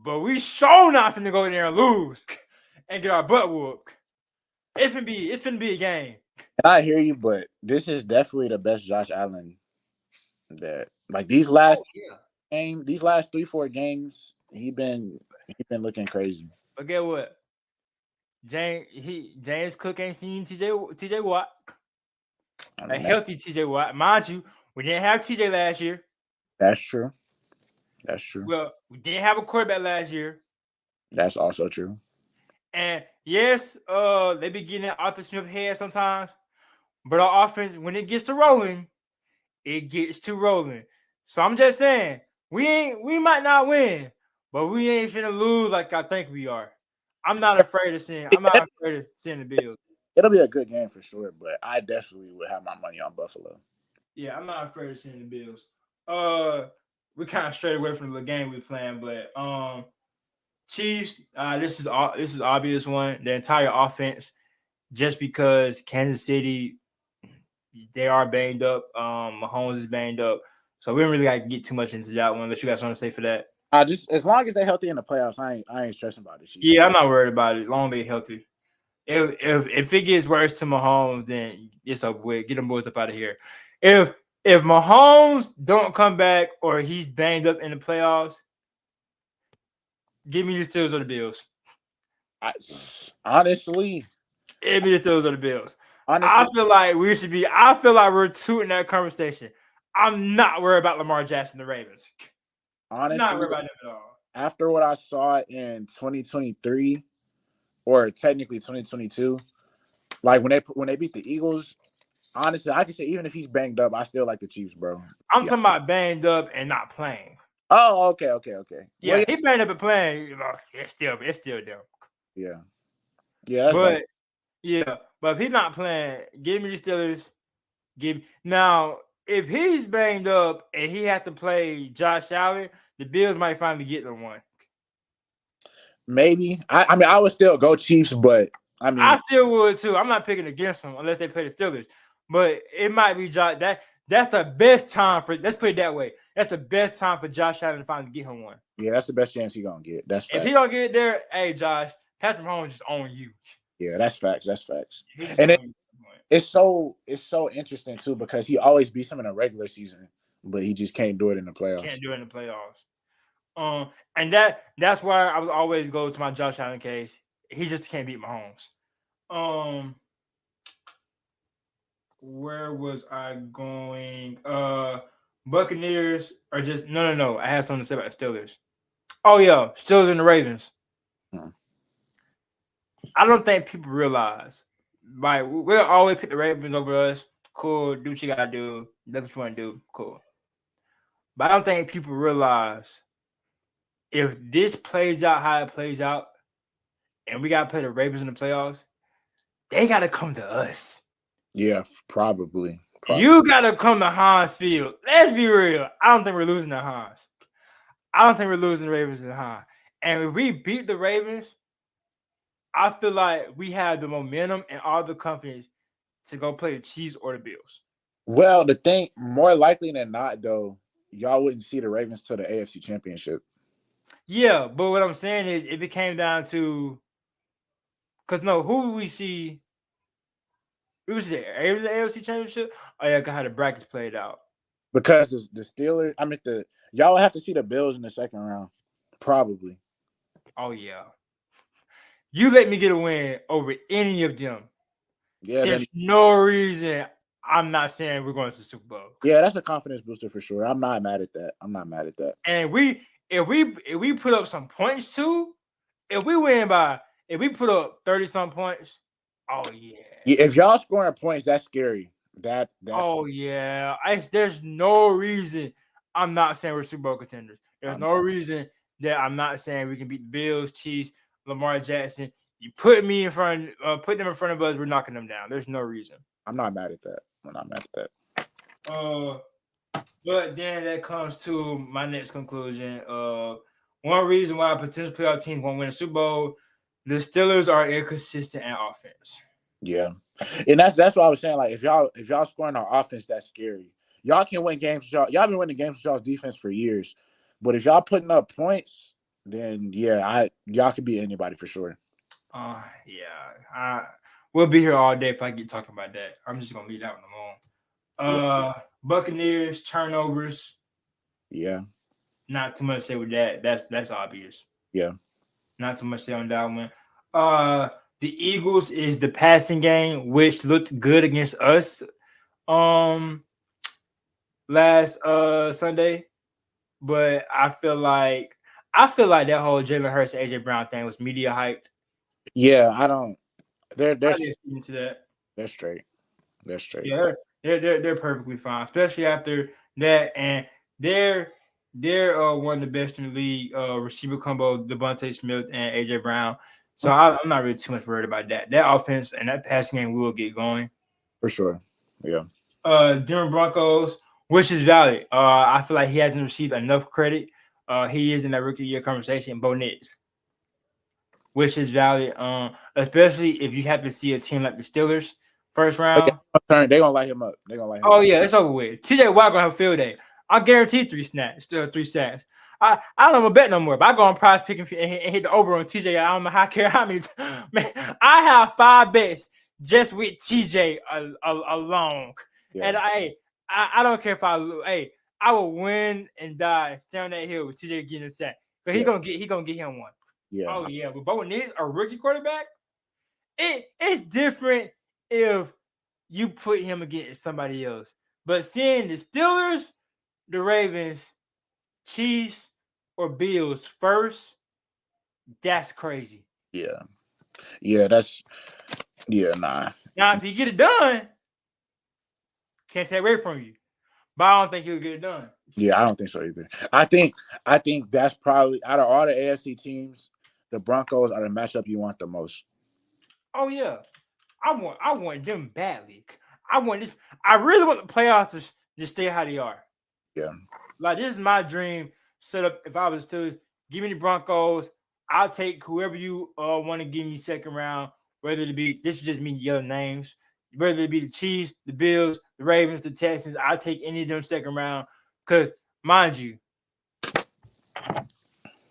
but we sure not finna go in there and lose and get our butt whooped. It's finna be a game. I hear you, but this is definitely the best Josh Allen that like these last these last 3-4 games, he been looking crazy. But get what? James Cook ain't seen TJ Watt. I A mean healthy TJ Watt. Mind you, we didn't have TJ last year. that's true. That's true. Well, we didn't have a quarterback last year. That's also true. And yes, they be getting that Arthur Smith head sometimes. But our offense, when it gets to rolling, it gets to rolling. So I'm just saying, we might not win, but we ain't finna lose like I think we are. I'm not afraid of seeing the Bills. It'll be a good game for sure, but I definitely would have my money on Buffalo. Yeah, I'm not afraid of seeing the Bills. We kind of strayed away from the game we playing, but Chiefs. This is obvious one. The entire offense, just because Kansas City, they are banged up. Mahomes is banged up, so we don't really got to get too much into that one. Unless you guys want to say for that. Just as long as they're healthy in the playoffs, I ain't stressing about the Chiefs. Yeah, I'm not worried about it. As long as they're healthy. If it gets worse to Mahomes, then it's up with. Get them boys up out of here. If Mahomes don't come back or he's banged up in the playoffs, give me the Steelers or the Bills. Honestly, give me the Steelers or the Bills. Honestly, I feel like I feel like we're two in that conversation. I'm not worried about Lamar Jackson, the Ravens. Honestly, not worried about them at all. After what I saw in 2023, or technically 2022, like when they beat the Eagles, honestly, I can say even if he's banged up, I still like the Chiefs, bro. I'm talking about banged up and not playing. Oh, okay. Yeah, well, he banged up and playing. It's still them. Yeah. Yeah, but if he's not playing, give me the Steelers. Now, if he's banged up and he has to play Josh Allen, the Bills might finally get them one. Maybe. I mean, I would still go Chiefs, but I mean, I still would too. I'm not picking against them unless they play the Steelers. But it might be Josh. That's the best time for. Let's put it that way. That's the best time for Josh Allen to finally get him one. Yeah, that's the best chance he's gonna get. That's facts. If he don't get it there, hey Josh, Patrick Mahomes just on you. Yeah, that's facts. And it's so interesting too because he always beats him in a regular season, but he just can't do it in the playoffs. Can't do it in the playoffs. And that's why I would always go to my Josh Allen case. He just can't beat Mahomes. Where was I going? Buccaneers are just no. I had something to say about the Steelers. Oh yeah, Steelers and the Ravens. I don't think people realize. Like we'll always pick the Ravens over us. Cool, do what you gotta do. That's what you want to do. Cool. But I don't think people realize if this plays out how it plays out, and we gotta play the Ravens in the playoffs, they gotta come to us. Yeah, probably. You gotta come to Hans Field. Let's be real. I don't think we're losing to Hans. I don't think we're losing the Ravens to Hans. And if we beat the Ravens, I feel like we have the momentum and all the confidence to go play the Chiefs or the Bills. Well, the thing, more likely than not, though, y'all wouldn't see the Ravens to the AFC Championship. Yeah, but what I'm saying is if it came down to because no, who would we see? We would see the AFC Championship. Oh yeah, how the brackets played out. Because the Steelers, I mean, y'all would have to see the Bills in the second round. Probably. Oh yeah. You let me get a win over any of them. Yeah, There's no reason I'm not saying we're going to the Super Bowl. Yeah, that's a confidence booster for sure. I'm not mad at that. And if we put up some points too, if we put up 30 some points, oh yeah. If y'all scoring points, that's scary. That's oh yeah. There's no reason I'm not saying we're Super Bowl contenders. There's no reason that I'm not saying we can beat the Bills, Chiefs, Lamar Jackson. You put me in front, put them in front of us, we're knocking them down. There's no reason. I'm not mad at that. But then that comes to my next conclusion. One reason why potential playoff teams won't win a Super Bowl, the Steelers are inconsistent at offense. Yeah, and that's what I was saying. Like if y'all scoring on offense, that's scary. Y'all can win games. Y'all been winning games with y'all's defense for years, but if y'all putting up points, then yeah, y'all could beat anybody for sure. Yeah, we'll be here all day if I get talking about that. I'm just gonna leave that one alone. Buccaneers turnovers. Yeah, not too much to say with that. That's obvious. Yeah, not too much to say on that one. The Eagles is the passing game, which looked good against us. Last Sunday, but I feel like that whole Jalen Hurts AJ Brown thing was media hyped. Yeah, I don't. They're into that. They're straight. Yeah, they're perfectly fine, especially after that, and they're one of the best in the league. Receiver combo, Devontae Smith and AJ Brown. So I'm not really too much worried about that. That offense and that passing game will get going for sure. Yeah. Denver Broncos, which is valid. I feel like he hasn't received enough credit. He is in that rookie year conversation. Bo Nix, which is valid. Especially if you have to see a team like the Steelers first round. They're gonna light him up. Yeah, it's over with. TJ Watt gonna have a field day. I guarantee 3 sacks. I don't know bet no more, but I go on prize pick and hit the over on TJ. I don't know how many. Man, I have 5 bets just with TJ alone. Yeah. And I don't care if I lose. Hey, I will win and die. Stay on that hill with TJ getting a sack. But he gonna get him one. Yeah. Oh yeah. But Bo needs a rookie quarterback. It's different if you put him against somebody else. But seeing the Steelers, the Ravens, Chiefs, or Bills first, that's crazy. Yeah. That's nah. Now, if you get it done, can't take away from you. But I don't think he'll get it done. Yeah, I don't think so either. I think that's probably out of all the AFC teams, the Broncos are the matchup you want the most. Oh yeah, I want them badly. I really want the playoffs to just stay how they are. Yeah. Like this is my dream setup. If I was to give me the Broncos, I'll take whoever you want to give me second round. Whether it be this is just me the other names. Whether it be the Chiefs, the Bills, the Ravens, the Texans, I'll take any of them second round. Because mind you,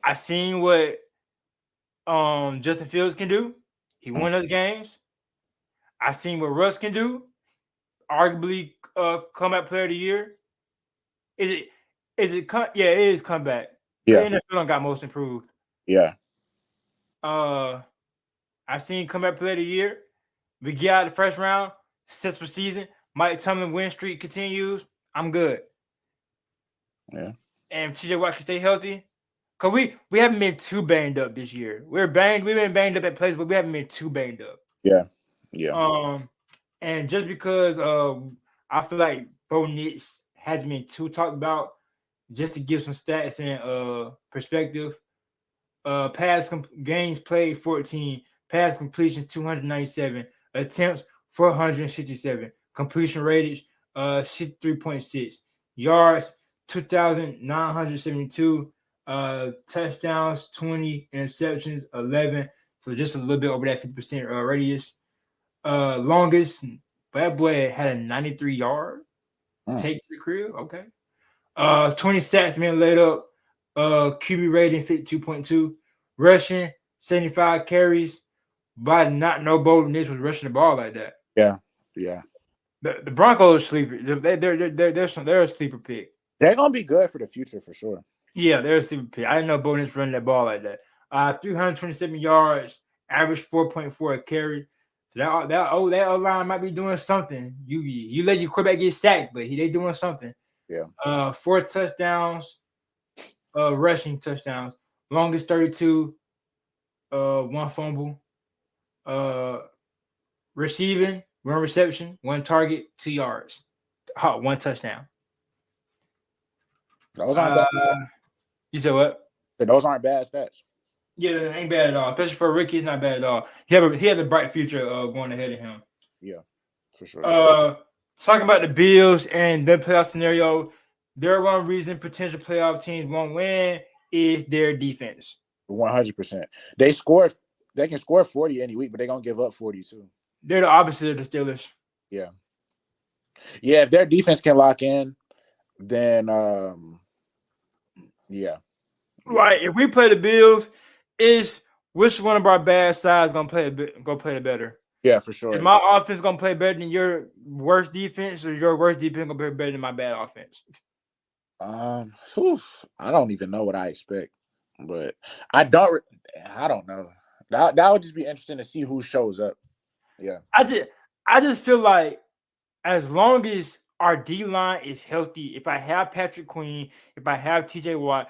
I seen what Justin Fields can do. He won those games. I seen what Russ can do. Arguably comeback player of the year. Is it yeah, it is comeback. Yeah. The NFL got most improved. Yeah. I seen comeback player of the year. We get out of the first round, successful season. Mike Tomlin win streak continues. I'm good. Yeah. And TJ Watt can stay healthy. Cause we haven't been too banged up this year. We've been banged up at places, but we haven't been too banged up. Yeah. Yeah. And just because I feel like Bo Nix hasn't been too talked about, just to give some stats and perspective. Games played 14, pass completions 297, attempts 467, completion rating 63.6, yards 2,972, touchdowns 20, interceptions 11. So just a little bit over that 50% radius. Longest, that boy had a 93-yard Mm. take to the crib. Okay. 20 sacks being laid up. QB rating 52.2. Rushing 75 carries. But not no boldness was rushing the ball like that. Yeah, yeah. The Broncos sleeper. They're a sleeper pick. They're gonna be good for the future for sure. Yeah, they're a sleeper pick. I didn't know Boldness running that ball like that. 327 yards, average 4.4 a carry. So that O line might be doing something. You let your quarterback get sacked, but they doing something. Yeah. 4 touchdowns, rushing touchdowns, longest 32, one fumble, uh, receiving, one reception, one target, 2 yards, one touchdown. Those aren't Uh, bad. you said what? Those aren't bad stats. Yeah, ain't bad at all. Especially for Ricky, it's not bad at all. He has a bright future going ahead of him. Yeah, for sure. Uh, Talking about the Bills and the playoff scenario, their one reason potential playoff teams won't win is their defense. 100%. They score. They can score 40 any week, but they're gonna give up 40 too. They're the opposite of the Steelers. Yeah. Yeah, if their defense can lock in, then yeah. Right. If we play the Bills, is which one of our bad sides gonna play the better? Yeah, for Is sure. my offense gonna play better than your worst defense, or your worst defense gonna play better than my bad offense? I don't even know what I expect, but I don't know. That would just be interesting to see who shows up. Yeah. I just feel like as long as our D line is healthy, if I have Patrick Queen, if I have TJ Watt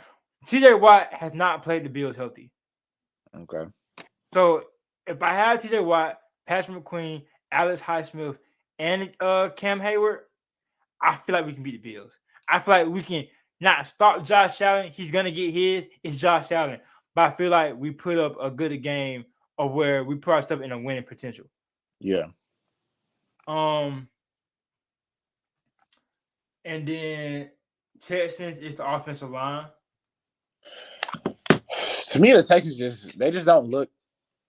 has not played the Bills healthy. Okay. So if I have TJ Watt, Patrick McQueen, Alex Highsmith, and Cam Hayward, I feel like we can beat the Bills. I feel like we can not stop Josh Allen. He's gonna get his. It's Josh Allen. But I feel like we put up a good game of where we put ourselves in a winning potential. Yeah. And then Texans is the offensive line. To me, the Texans just don't look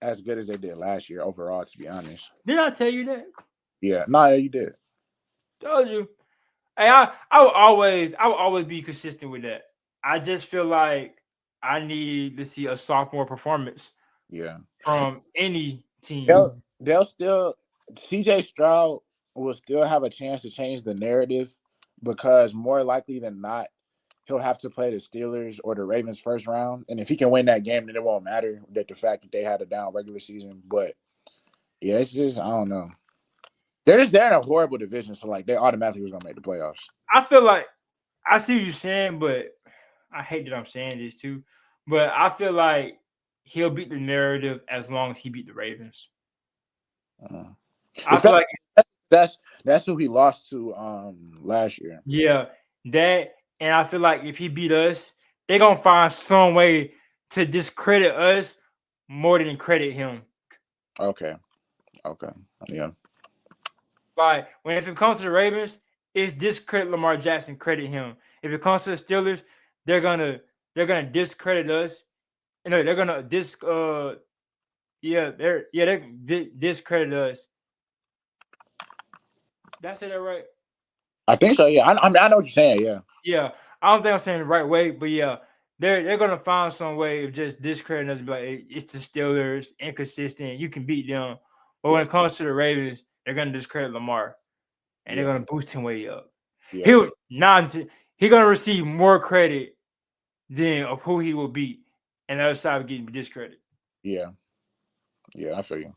as good as they did last year overall, to be honest. Did I tell you that? Yeah. No, you did. Told you. Hey, I will always be consistent with that. I just feel like I need to see a sophomore performance. Yeah. From any team. They'll still CJ Stroud will still have a chance to change the narrative because more likely than not, he'll have to play the Steelers or the Ravens first round. And if he can win that game, then it won't matter that the fact that they had a down regular season. But yeah, it's just I don't know. They're in a horrible division, so like they automatically was gonna make the playoffs. I feel like I see what you're saying, but I hate that I'm saying this too. But I feel like he'll beat the narrative as long as he beat the Ravens. I feel like that's who he lost to last year. Yeah, that, and I feel like if he beat us, they're gonna find some way to discredit us more than credit him. Okay. Yeah. Like if it comes to the Ravens, it's discredit Lamar Jackson, credit him. If it comes to the Steelers, they're gonna discredit us. You know, they're gonna they discredit us. Did I say that right? I think so. Yeah, I know what you're saying. Yeah. Yeah, I don't think I'm saying the right way, but yeah, they're gonna find some way of just discrediting us. Like it's the Steelers, inconsistent. You can beat them, but when it comes to the Ravens, they're gonna discredit Lamar, and they're gonna boost him way up. Yeah. He's gonna receive more credit than of who he will beat, and the other side will get discredit. Yeah, I feel you.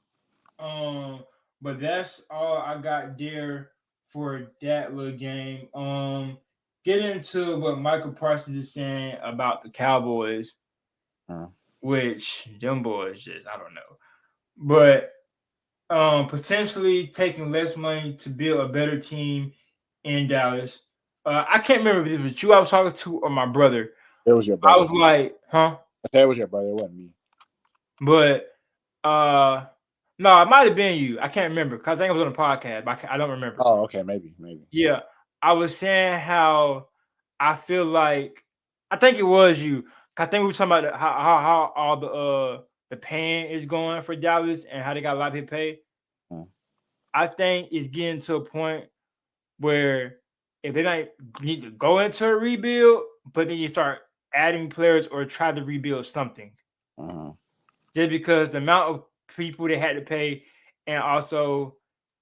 But that's all I got there for that little game. Get into what Michael Parsons is saying about the Cowboys, which them boys just I don't know, but potentially taking less money to build a better team in Dallas. I can't remember if it was you I was talking to or my brother. It was your brother. I was like, huh? That was your brother. It wasn't me. But no, it might have been you. I can't remember because I think it was on a podcast, but I don't remember. Oh, okay, maybe. Yeah, I was saying how I feel like I think it was you. I think we were talking about how all the paying is going for Dallas and how they got a lot of people paid. Mm. I think it's getting to a point where if they don't need to go into a rebuild, but then you start adding players or try to rebuild something, just because the amount of people they had to pay, and also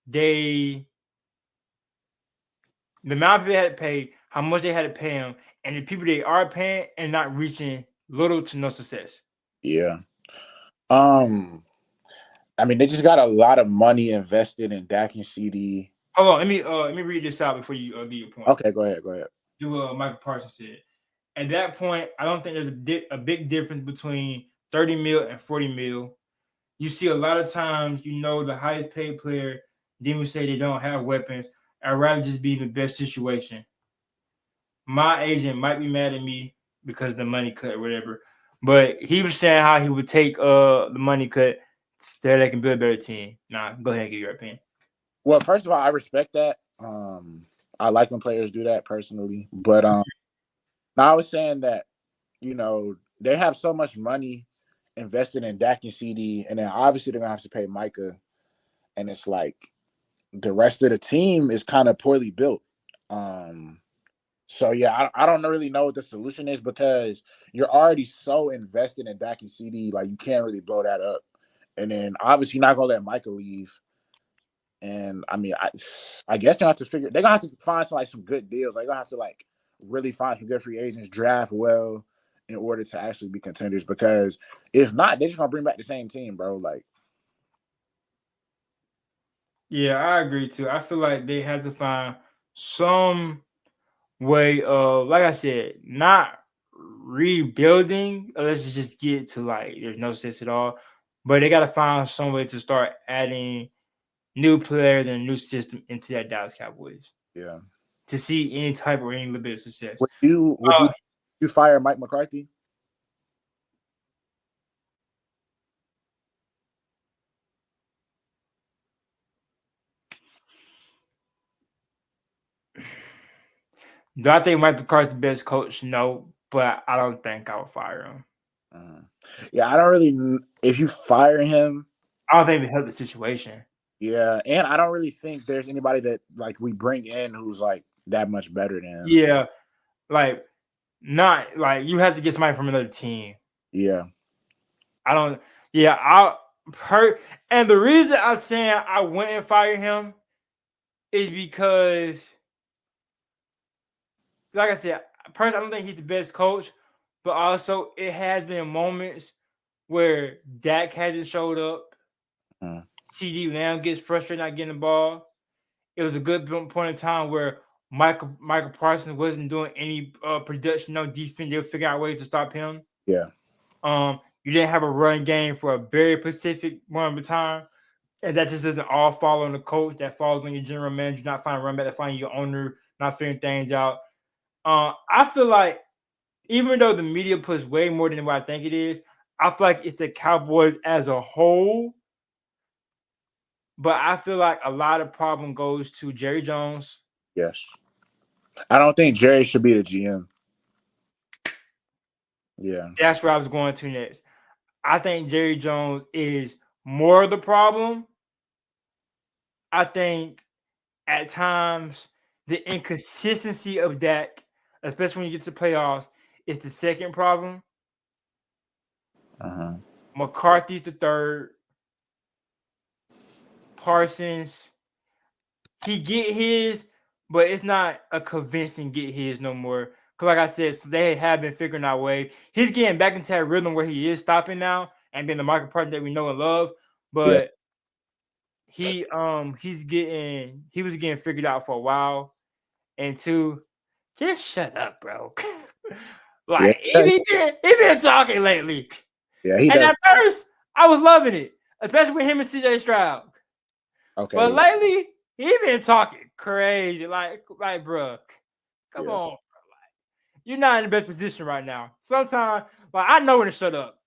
they the amount of people they had to pay, how much they had to pay them, and the people they are paying and not reaching little to no success. Yeah. I mean, they just got a lot of money invested in Dak and CD. Hold on, let me read this out before you give your point. Okay, go ahead. Do what Michael Parsons said. At that point, I don't think there's a big difference between 30 mil and 40 mil. You see a lot of times, the highest paid player, then we say they don't have weapons. I'd rather just be in the best situation. My agent might be mad at me because of the money cut or whatever, but he was saying how he would take the money cut so they can build a better team. Nah, go ahead and give your opinion. Well, first of all, I respect that. I like when players do that personally, but now I was saying that they have so much money invested in Dak and CD, and then obviously they're gonna have to pay Micah, and it's like the rest of the team is kind of poorly built. So yeah, I don't really know what the solution is because you're already so invested in Dak and CD, like you can't really blow that up. And then obviously you're not gonna let Micah leave. And I mean, I guess they're gonna have to find some good deals. They're gonna have to really find some good free agents, draft well in order to actually be contenders. Because if not, they're just gonna bring back the same team, bro. Like, Yeah, I agree too. I feel like they have to find some way of, like I said, not rebuilding unless you just get to there's no sense at all. But they got to find some way to start adding new players and a new system into that Dallas Cowboys yeah. to see any type or any little bit of success. Would you fire Mike McCarthy? Do I think Mike McCarthy's the best coach? No, but I don't think I would fire him. Yeah, I don't really. If you fire him, I don't think it help the situation. Yeah, and I don't really think there's anybody that we bring in who's that much better than him. Yeah, not you have to get somebody from another team. Yeah. I don't. Yeah, I heard, and the reason I'm saying I went and fired him is because, like I said, personally, I don't think he's the best coach, but also it has been moments where Dak hasn't showed up. CD Lamb gets frustrated not getting the ball. It was a good point in time where Michael Parsons wasn't doing any production, no defense. They would figure out ways to stop him. Yeah. You didn't have a run game for a very specific moment of time. And that just doesn't all fall on the coach. That falls on your general manager, not finding run back, that finding your owner, not figuring things out. I feel like even though the media puts way more than what I think it is, I feel like it's the Cowboys as a whole. But I feel like a lot of problem goes to Jerry Jones. Yes. I don't think Jerry should be the GM. Yeah. That's where I was going to next. I think Jerry Jones is more of the problem. I think at times the inconsistency of Dak, especially when you get to playoffs, is the second problem. McCarthy's the third. Parsons, he get his, but it's not a convincing get his no more. Because like I said, so they have been figuring out ways. He's getting back into that rhythm where he is stopping now and being the Michael Parsons that we know and love. But he was getting figured out for a while. And two, just shut up, bro. He been talking lately. Yeah, he and does. at first, I was loving it, especially with him and CJ Stroud. Okay. But lately, he been talking crazy. Like, bro, come on, bro. you're not in the best position right now. Sometimes, like I know when to shut up.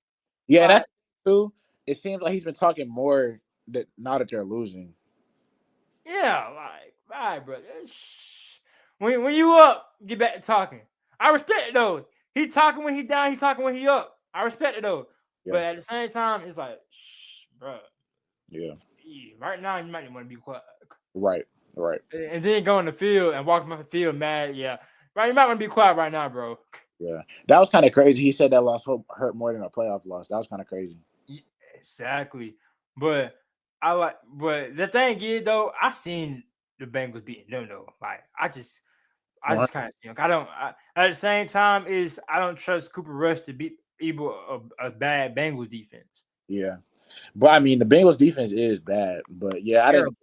Yeah, Like, that's too. It seems like he's been talking more that now that they're losing. yeah, like, all right, bro. Shh. When you up, get back to talking. I respect it though. He talking when he down. He talking when he up. I respect it though. Yeah, But at the same time, it's like, shh, bro. yeah, Right now, you might want to be quiet. right, right. And then go in the field and walk off the field mad. Yeah, right. You might want to be quiet right now, bro. Yeah, that was kind of crazy. He said that loss hurt more than a playoff loss. That was kind of crazy. Yeah, exactly. But but the thing is though, I seen the Bengals beating them though. Like I One- just kind of see. At the same time, is I don't trust Cooper Rush to beat even a bad Bengals defense. Yeah, but I mean the Bengals defense is bad. But yeah, I didn't. Terrible.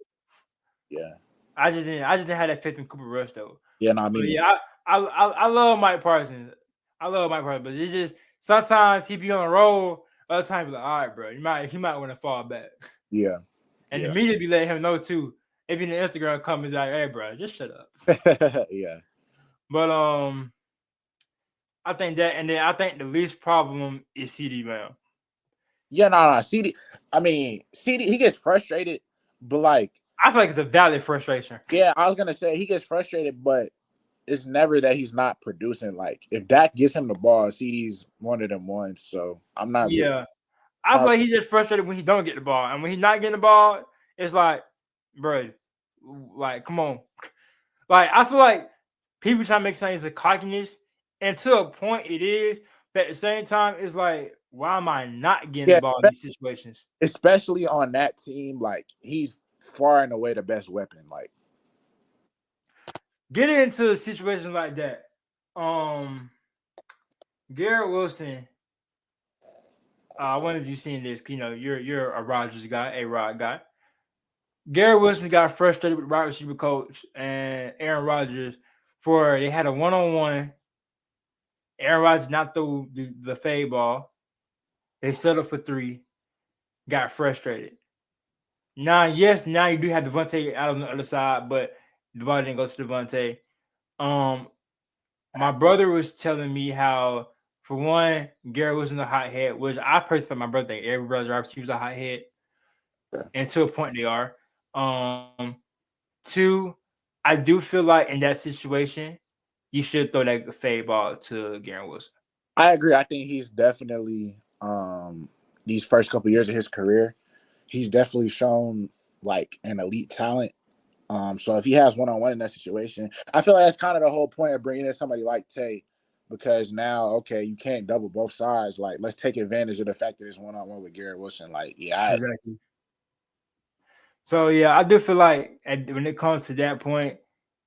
Yeah, I just didn't have that faith in Cooper Rush though. yeah, no, I But mean, yeah, I love Mike Parsons. I love Mike Parsons, but it's just sometimes he be on a roll. Other times, be like, all right, bro, he might want to fall back. yeah, And the yeah, media be letting him know too. If in the Instagram comments like, hey, bro, just shut up. yeah. But I think that, and then I think the least problem is CD Lamb. Yeah, no. CD. I mean, CD. He gets frustrated, but like, I feel like it's a valid frustration. yeah, I was gonna say he gets frustrated, but it's never that he's not producing. Like, if Dak gets him the ball, CD's one of them ones. So I'm not really. Yeah, I feel like he's just frustrated when he don't get the ball, and when he's not getting the ball, it's like, bro, like come on. Like I feel like people try to make things a cockiness, and to a point it is, but at the same time, it's like, why am I not getting Yeah, the ball in these situations? especially on that team, like he's far and away the best weapon. Like, Getting into a situation like that, um, Garrett Wilson. I wonder if you've seen this. You know, you're a Rodgers guy, a Rod guy. Garrett Wilson got frustrated with wide receiver coach and Aaron Rodgers for they had a one-on-one. Aaron Rodgers not threw the fade ball. They settled for three. Got frustrated. Now, yes, now you do have Devontae out on the other side, but the ball didn't go to Devontae. Um, my brother was telling me how, for one, Garrett was in the hot head, which I personally, my brother, think every brother he was a hot head, and to a point they are. Um, Two, I do feel like in that situation, you should throw that fade ball to Garrett Wilson. I agree. I think he's definitely these first couple years of his career, he's definitely shown like an elite talent. So if he has one on one in that situation, I feel like that's kind of the whole point of bringing in somebody like Tay, because now okay, you can't double both sides. Like let's take advantage of the fact that it's one on one with Garrett Wilson. Like Exactly. So yeah, I do feel like when it comes to that point,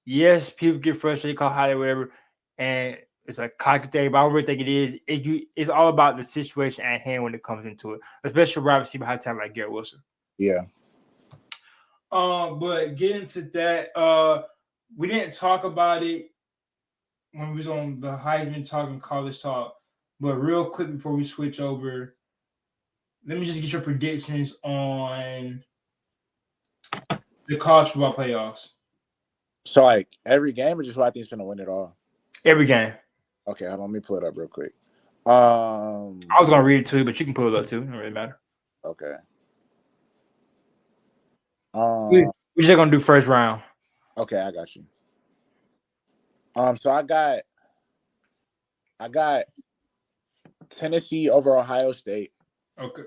yes, people get frustrated, call high whatever, and it's a cocky thing. But I really think it is. It's all about the situation at hand when it comes into it, especially wide receiver high time like Garrett Wilson. yeah. But getting to that, we didn't talk about it when we was on the Heisman talk and college talk. But real quick before we switch over, let me just get your predictions on the college football playoffs. So like every game, or just who I think is gonna win it all. Every game. Okay, hold on, let me pull it up real quick. I was gonna read it to you, but you can pull it up too. It don't really matter. Okay. We're just gonna do first round. Okay, I got you. So I got Tennessee over Ohio State. Okay.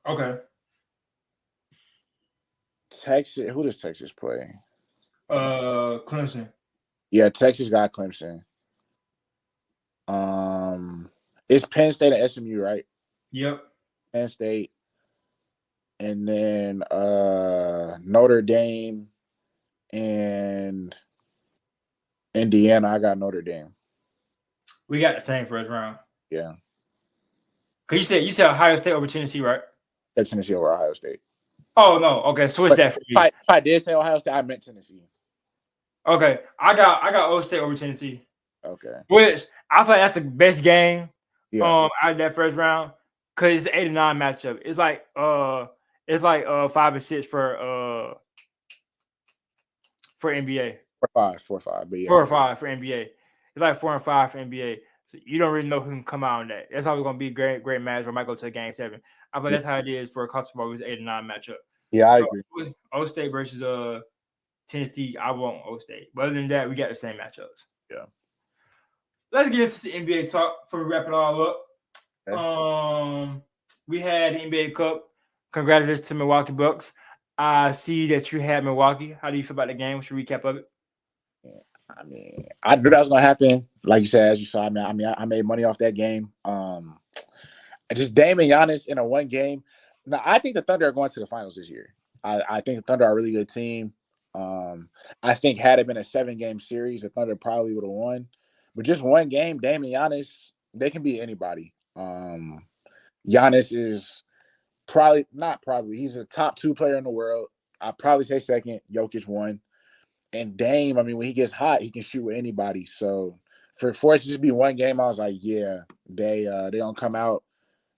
Okay. Texas. Who does Texas play? Clemson. Yeah, Texas got Clemson. It's Penn State and SMU, right? Yep. Penn State, and then Notre Dame and Indiana. I got Notre Dame. We got the same first round. Yeah. Cause you said Ohio State over Tennessee, right? That's Tennessee over Ohio State. Oh no. Okay, switch But that for me. if I did say Ohio State, I meant Tennessee. Okay, I got Ohio State over Tennessee. Okay. Which I feel like that's the best game. Yeah. Out of that first round, cause it's 8-9 matchup. It's like 5 and 6 for NBA. 4-5, 4-5. But yeah. 4 or 5 for NBA. It's like 4-5 for NBA. So you don't really know who can come out on that. That's always gonna be great match where might go to a game 7. I feel Yeah, that's how it is for a college football with 8 and 9 matchup. yeah, I So agree. with O State versus Tennessee, I want O State. But other than that, we got the same matchups. Yeah. Let's get into the NBA talk before we wrap it all up. Okay. We had the NBA Cup. Congratulations to Milwaukee Bucks. I see that you had Milwaukee. How do you feel about the game? What's your recap of it? I mean, I knew that was gonna happen. Like you said, as you saw, I made money off that game. Just Dame and Giannis in a one game. Now, I think the Thunder are going to the finals this year. I think the Thunder are a really good team. I think had it been a 7-game series, the Thunder probably would have won. But just one game, Dame and Giannis, they can beat anybody. Giannis is probably not probably. He's a top 2 player in the world. I'd probably say second. Jokic one. And Dame, I mean, when he gets hot, he can shoot with anybody. So for it to just be one game, I was like, yeah, they don't come out.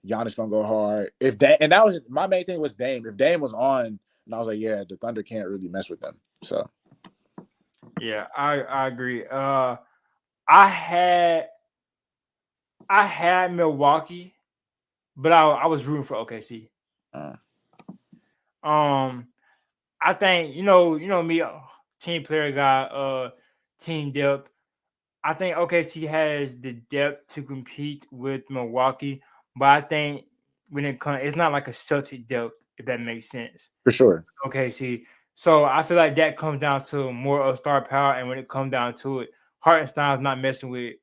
Giannis gonna go hard. If Dame, and that was my main thing was Dame. If Dame was on, and I was like, yeah, the Thunder can't really mess with them. So Yeah, I agree. I had I had Milwaukee, but I was rooting for OKC. uh, Um, I think me, team player guy, team depth. I think OKC has the depth to compete with Milwaukee, but I think when it comes, it's not like a Celtic depth, if that makes sense. for sure. OKC. So I feel like that comes down to more of star power, and when it comes down to it, Hartenstein's not messing with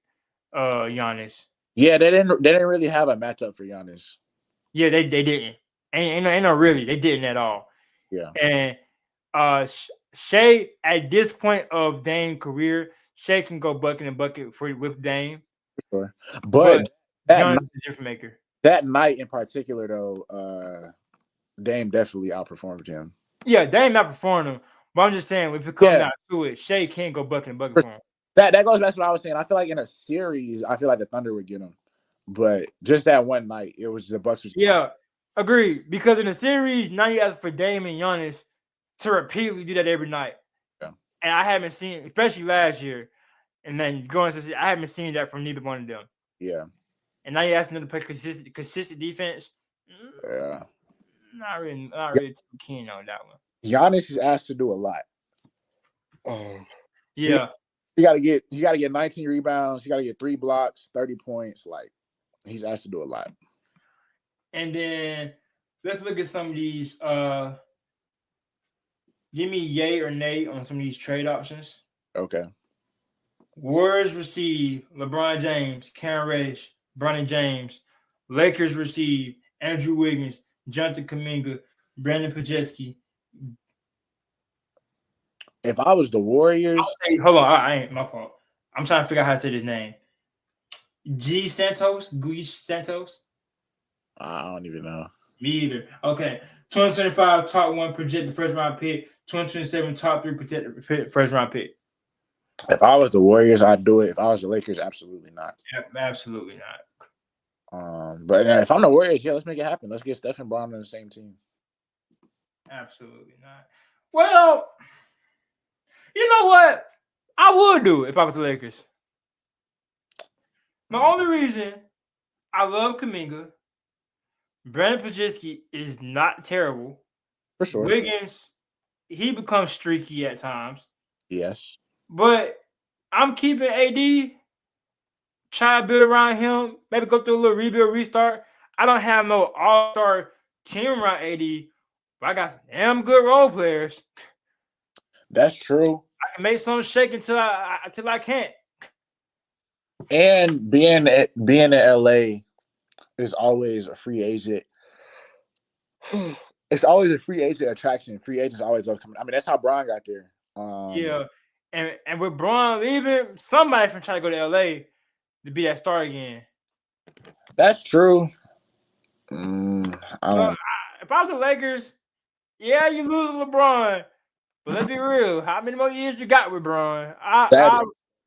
Giannis. Yeah, they didn't really have a matchup for Giannis. Yeah, they didn't. Ain't no really, they didn't at all. Yeah, And Shea at this point of Dame's career, Shea can go bucket and bucket with Dame, for sure. but But that Giannis night, is a different maker. that night in particular, though, Dame definitely outperformed him. Yeah, Dame not performing him, but I'm just saying if it comes Yeah, down to it, Shea can't go bucket and bucket for for him. that goes back to what I was saying. I feel like in a series, I feel like the Thunder would get him, but just that one night, it was the Bucks was just Yeah, agreed. Because in the series, now you ask for Dame and Giannis to repeatedly do that every night, yeah, and I haven't seen, especially last year, and then going to, I haven't seen that from neither one of them. yeah, And now you're asking them to play consistent defense. yeah. Not really too keen on that one. Giannis is asked to do a lot. He, Yeah, he got to get 19 rebounds. He got to get 3 blocks, 30 points. Like he's asked to do a lot. and then let's look at some of these. Give me yay or nay on some of these trade options. Okay. Warriors receive LeBron James, Karen Reddish, Bronny James. Lakers receive Andrew Wiggins, Jonathan Kuminga, Brandon Pajeski. If I was the Warriors, Hey, hold on, I ain't my fault. I'm trying to figure out how to say this name. Guy Santos. I don't even know. Me either. Okay. 2025 top 1 projected first round pick. 2027 top 3 projected first round pick. If I was the Warriors, I'd do it. If I was the Lakers, absolutely not. Absolutely not. But if I'm the Warriors, yeah, let's make it happen. Let's get Steph and Brown on the same team. Absolutely not. Well, you know what? I would do it if I was the Lakers. The only reason I love Kuminga, Brandon Pajeski is not terrible. For sure. Wiggins, he becomes streaky at times. Yes. But I'm keeping AD, try to build around him, maybe go through a little rebuild, restart. I don't have no all-star team around AD, but I got some damn good role players. That's true. I can make some shake until I can't. And being in LA is always a free agent. It's always a free agent attraction. Free agents always upcoming. I mean, that's how Brian got there. Yeah. And with Braun leaving, somebody from trying to go to LA to be that star again. That's true. I So if I was the Lakers, yeah, you lose LeBron. But let's be real. How many more years you got with Braun? I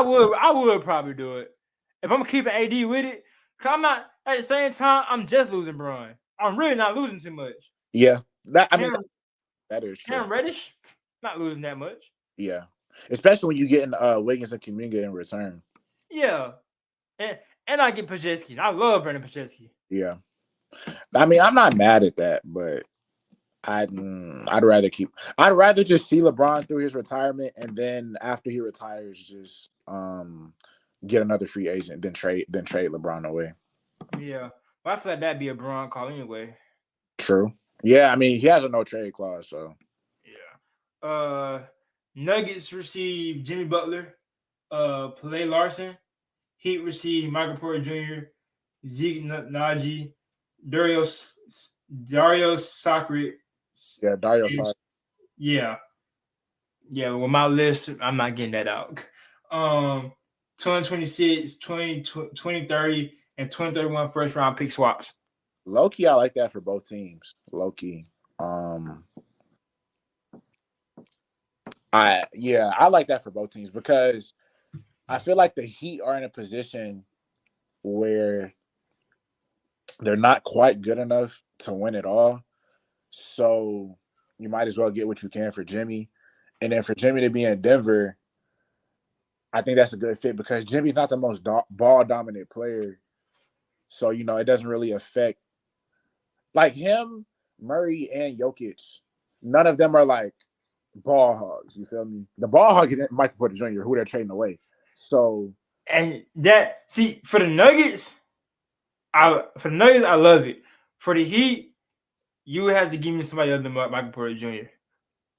would probably do it. If I'm keeping AD with it, because I'm not at the same time, I'm just losing Braun. I'm really not losing too much. Yeah. That is true. Cam Reddish, not losing that much. Yeah. especially when you get in Wiggins and Kuminga in return. Yeah, and I get Pajewski. I love Brandon Pajewski. Yeah, I mean, I'm not mad at that, but I'd rather just see LeBron through his retirement, and then after he retires, just get another free agent, then trade LeBron away. Yeah, but I feel like that'd be a Bron call anyway. True. Yeah, I mean, he has a no trade clause, so Yeah. Nuggets receive Jimmy Butler, Play Larson. Heat receive Michael Porter Jr., Zeke Naji, Dario Dario Socrates. yeah, Dario Saric. Yeah, yeah. With my list, I'm not getting that out. 2026, 2030, and 2031 first round pick swaps. Low key, I like that for both teams. Low key. Um, I like that for both teams because I feel like the Heat are in a position where they're not quite good enough to win it all. So you might as well get what you can for Jimmy. And then for Jimmy to be in Denver, I think that's a good fit because Jimmy's not the most ball dominant player. So, it doesn't really affect like him, Murray, and Jokic. None of them are like ball hogs. You feel me? The ball hog is Michael Porter Jr., who they're trading away. So, And that see for the Nuggets, I love it. For the Heat, you would have to give me somebody other than Michael Porter Jr.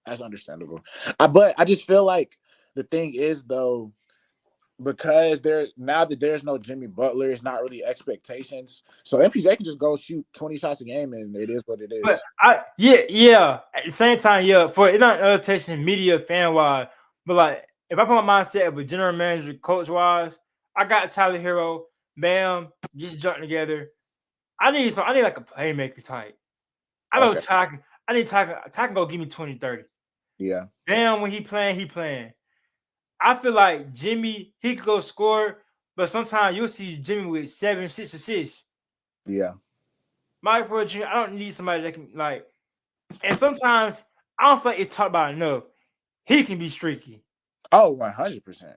that's understandable. But I just feel like the thing is though, because now that there's no Jimmy Butler, it's not really expectations. So MPJ can just go shoot 20 shots a game, and it is what it But is. yeah. At the same time, yeah, for it's not an adaptation media fan wise, but like if I put my mindset of a general manager, coach wise, I got Tyler Hero, bam, get your junk together. I need like a playmaker type. I know Okay. Ty. I need Ty. Ty can go give me 20, 30. Yeah. Bam, when he playing, he playing. I feel like Jimmy, he could go score, but sometimes you'll see Jimmy with 7, 6 assists. Yeah. Mike Porter Jr., I don't need somebody that can like, and sometimes I don't feel like it's talked about enough. He can be streaky. Oh, 100%.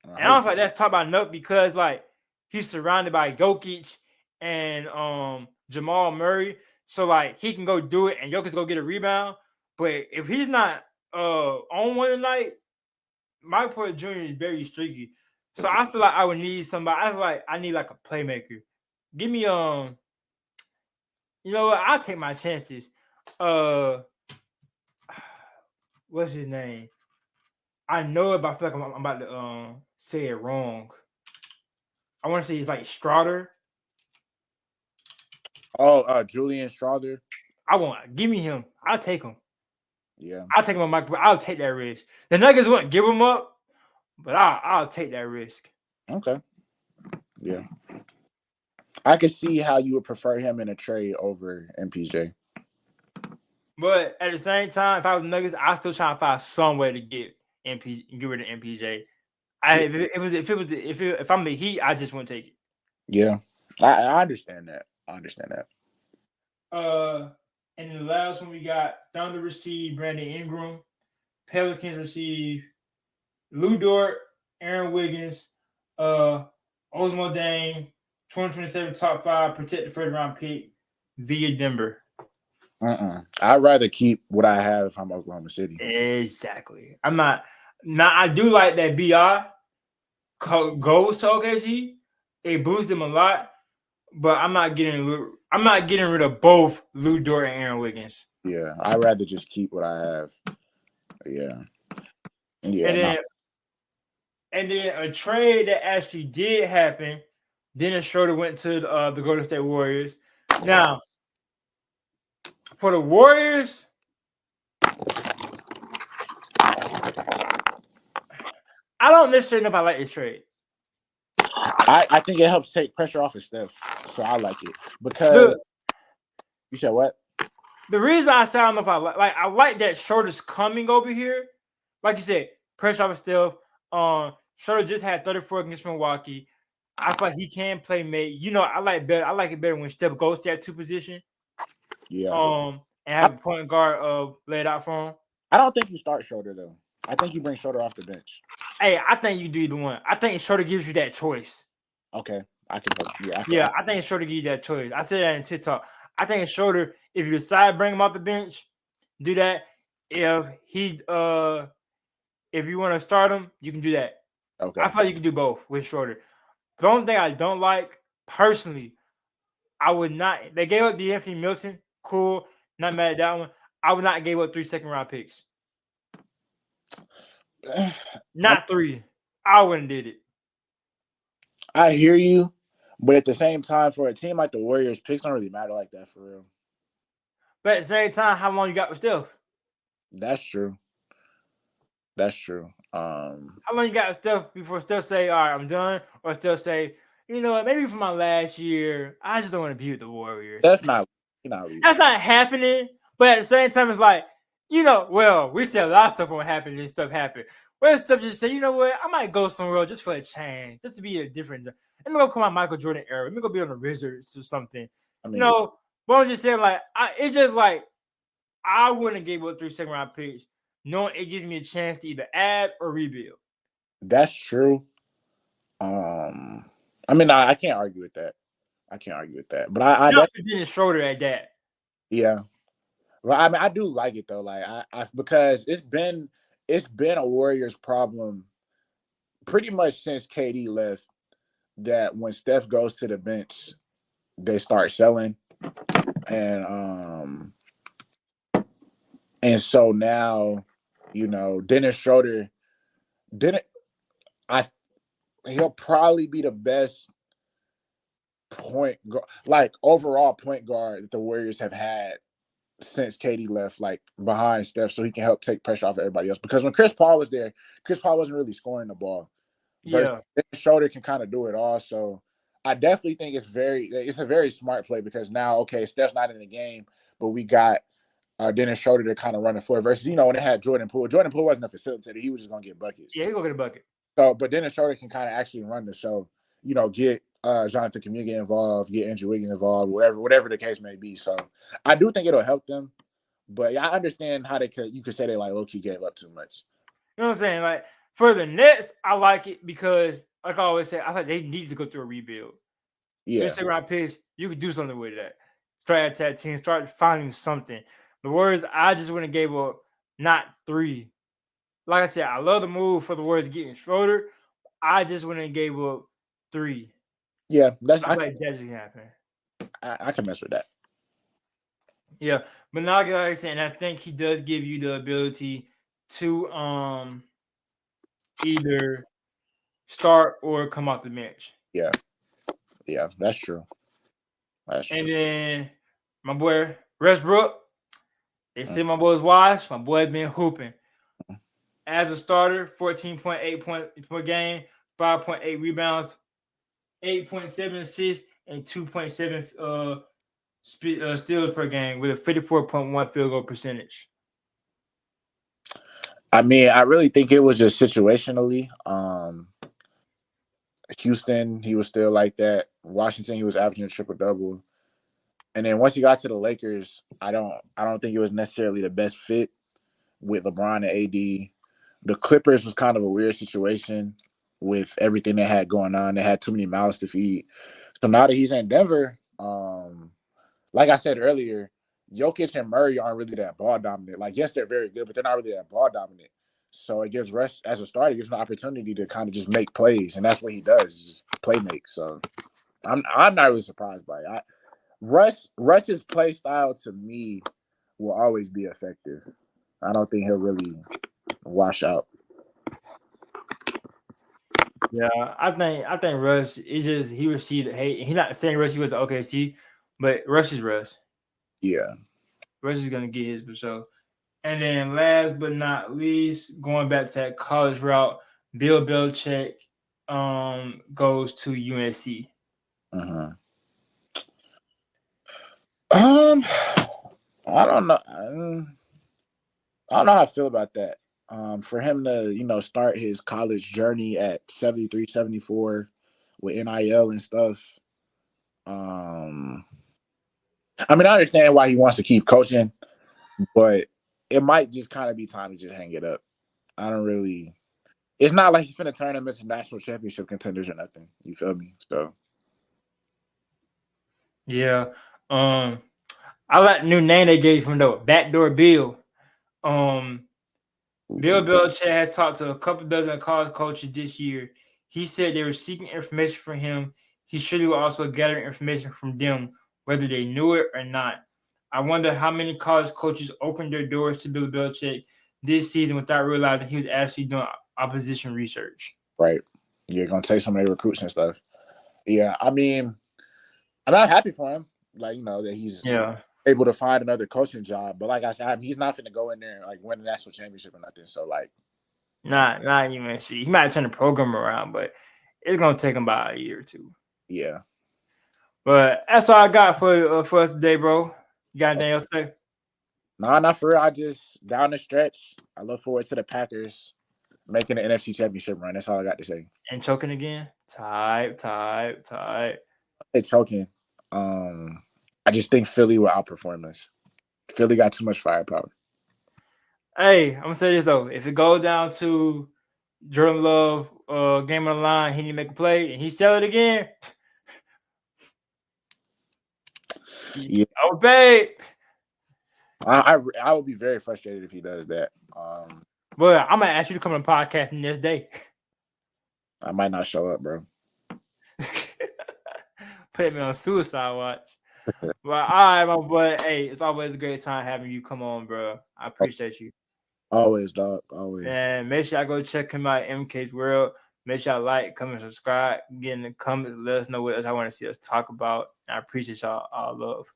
And I don't feel like that's talked about enough because like he's surrounded by Jokic and Jamal Murray. So like he can go do it and Jokic go get a rebound. But if he's not on one night, Mike Porter Jr. is very streaky. So I feel like I would need somebody. I feel like I need like a playmaker. Give me you know what? I'll take my chances. Uh what's his name? I know it, but I feel like I'm about to say it wrong. I want to say it's like Strouder. Oh, Julian Strawther. I want give me him. I'll take him. Yeah. I'll take him on Mike. I'll take that risk. The Nuggets wouldn't give him up, but I'll take that risk. Okay. Yeah. I could see how you would prefer him in a trade over MPJ. But at the same time, if I was the Nuggets, I still trying to find some way to get get rid of MPJ. If I'm the Heat, I just wouldn't take it. Yeah. I understand that. I understand that. And then the last one we got Thunder receive Brandon Ingram, Pelicans receive Lou Dort, Aaron Wiggins, Osmo Dane, 2027 top 5 protected first round pick via Denver. I'd rather keep what I have from Oklahoma City. Exactly. I'm not. Now I do like that Bi goes to OKC. It boosts them a lot, but I'm not getting rid of both Lou Dort and Aaron Wiggins. Yeah, I'd rather just keep what I have. Yeah. Yeah. And then a trade that actually did happen. Dennis Schroeder went to the Golden State Warriors. Now, for the Warriors, I don't necessarily know if I like this trade. I think it helps take pressure off of Steph, so I like it because you said what? The reason I say I don't know if I like that Schroeder's coming over here. Like you said, pressure off of Steph. Schroeder just had 34 against Milwaukee. I feel like he can play mate. I like it better when Steph goes to that 2 position. Yeah. And have a point guard laid out for him. I don't think you start Schroeder though. I think you bring Schroeder off the bench. Hey, I think you do either one. I think Schroeder gives you that choice. Okay, I can. Yeah, I think Schroeder gives you that choice. I said that in TikTok. I think Schroeder, if you decide to bring him off the bench, do that. If he if you want to start him, you can do that. Okay. I feel like you can do both with Schroeder. The only thing I don't like personally, I would not. They gave up the Anthony Milton. Cool, not mad at that one. I would not give up 3 second-round picks. Not 3. I wouldn't did it. I hear you, but at the same time, for a team like the Warriors, picks don't really matter like that for real. But at the same time, how long you got with Steph? That's true. That's true. How long you got with Steph before Steph say, "All right, I'm done," or Steph say, "You know what? Maybe for my last year, I just don't want to be with the Warriors." That's not. You're not leaving. That's not happening. But at the same time, it's like, well, we said a lot of stuff won't happen. This stuff happened. Well, stuff just say, you know what? I might go somewhere else just for a change, just to be a different. Let me go put my Michael Jordan era. Let me go be on the Wizards or something. I mean, But I'm just saying, like, it's just like I wouldn't give up 3 second-round picks, knowing it gives me a chance to either add or rebuild. that's true. I mean, I can't argue with that. I can't argue with that. But I Not definitely, for Dennis Schroeder at that. yeah. Well, I mean, I do like it though. Like I because it's been a Warriors problem pretty much since KD left. That when Steph goes to the bench, they start selling, and so now, Dennis Schroeder didn't. I He'll probably be the best overall point guard that the Warriors have had since KD left, like behind Steph, so he can help take pressure off everybody else. Because when Chris Paul was there, Chris Paul wasn't really scoring the ball. Versus Schroeder can kind of do it all. So I definitely think it's a very smart play because now, okay, Steph's not in the game, but we got Dennis Schroeder to kind of run the floor. Versus, when they had Jordan Poole. Jordan Poole wasn't a facilitator; he was just gonna get buckets. Yeah, he go get a bucket. So, but Dennis Schroeder can kind of actually run the show. Get Jonathan Kuminga involved, get Andrew Wiggins involved, whatever the case may be. So I do think it'll help them. But yeah, I understand how you could say they like low key gave up too much. You know what I'm saying? Like for the Nets, I like it because, like I always say, I thought they need to go through a rebuild. Yeah. Second round picks, you could do something with that. Start at that team, start finding something. The Warriors, I just wouldn't gave up not 3. Like I said, I love the move for the Warriors getting Schroeder. I just wouldn't gave up 3. Yeah, I feel like that just happened. I can mess with that. Yeah, but now, like I said, and I think he does give you the ability to either start or come off the bench. Yeah, that's true. And then my boy Westbrook, they say my boy's washed. My boy been hooping. As a starter, 14.8 points per game, 5.8 rebounds, 8.7 assists, and 2.7 steals per game with a 54.1 field goal percentage. I mean, I really think it was just situationally. Houston, he was still like that. Washington, he was averaging a triple double. And then once he got to the Lakers, I don't think it was necessarily the best fit with LeBron and AD. The Clippers was kind of a weird situation with everything they had going on. They had too many mouths to feed. So now that he's in Denver, like I said earlier, Jokic and Murray aren't really that ball dominant. Like, yes, they're very good, but they're not really that ball dominant. So it gives Russ, as a starter, gives an opportunity to kind of just make plays, and that's what he does, just play make. So I'm not really surprised by it. Russ's play style to me will always be effective. I don't think he'll really wash out. Yeah, I think Russ is just he received hate. He's not saying Russ he was OKC, but Russ is Russ. Yeah. Russ is gonna get his for sure. And then last but not least, going back to that college route, Bill Belichick goes to UNC. Uh-huh. I don't know. I don't know how I feel about that. For him to, start his college journey at 73, 74 with NIL and stuff. I mean, I understand why he wants to keep coaching, but it might just kind of be time to just hang it up. I don't really. It's not like he's finna turn them into national championship contenders or nothing. You feel me? So Yeah. I like the new name they gave him though, Backdoor Bill. Um, Bill Belichick has talked to a couple dozen college coaches this year. He said they were seeking information from him. He surely will also gather information from them, whether they knew it or not. I wonder how many college coaches opened their doors to Bill Belichick this season without realizing he was actually doing opposition research. right, you're gonna take some of their recruits and stuff. Yeah, I mean, I'm not happy for him. Like that he's Yeah. able to find another coaching job, but like I said, he's not finna go in there and like win a national championship or nothing. So like, Not even see. He might turn the program around, but it's gonna take him about a year or two. yeah. But that's all I got for us today, bro. You got anything else to say? Nah, not for real. I just down the stretch. I look forward to the Packers making the NFC Championship run. That's all I got to say. And choking again? Type. Hey, choking. I just think Philly will outperform us. Philly got too much firepower. Hey, I'm gonna say this though. If it goes down to Jordan Love game on the line, he need to make a play and he sell it again. Yeah, Overpaid. I would be very frustrated if he does that. But I'm gonna ask you to come on the podcast the next day. I might not show up, bro. Put me on suicide watch. Well, all right, my boy. Hey, it's always a great time having you come on, bro. I appreciate you. Always, dog. Always. And make sure I go check him out, MK's World. Make sure I like, comment, subscribe, get in the comments, let us know what else I want to see us talk about. I appreciate y'all all love.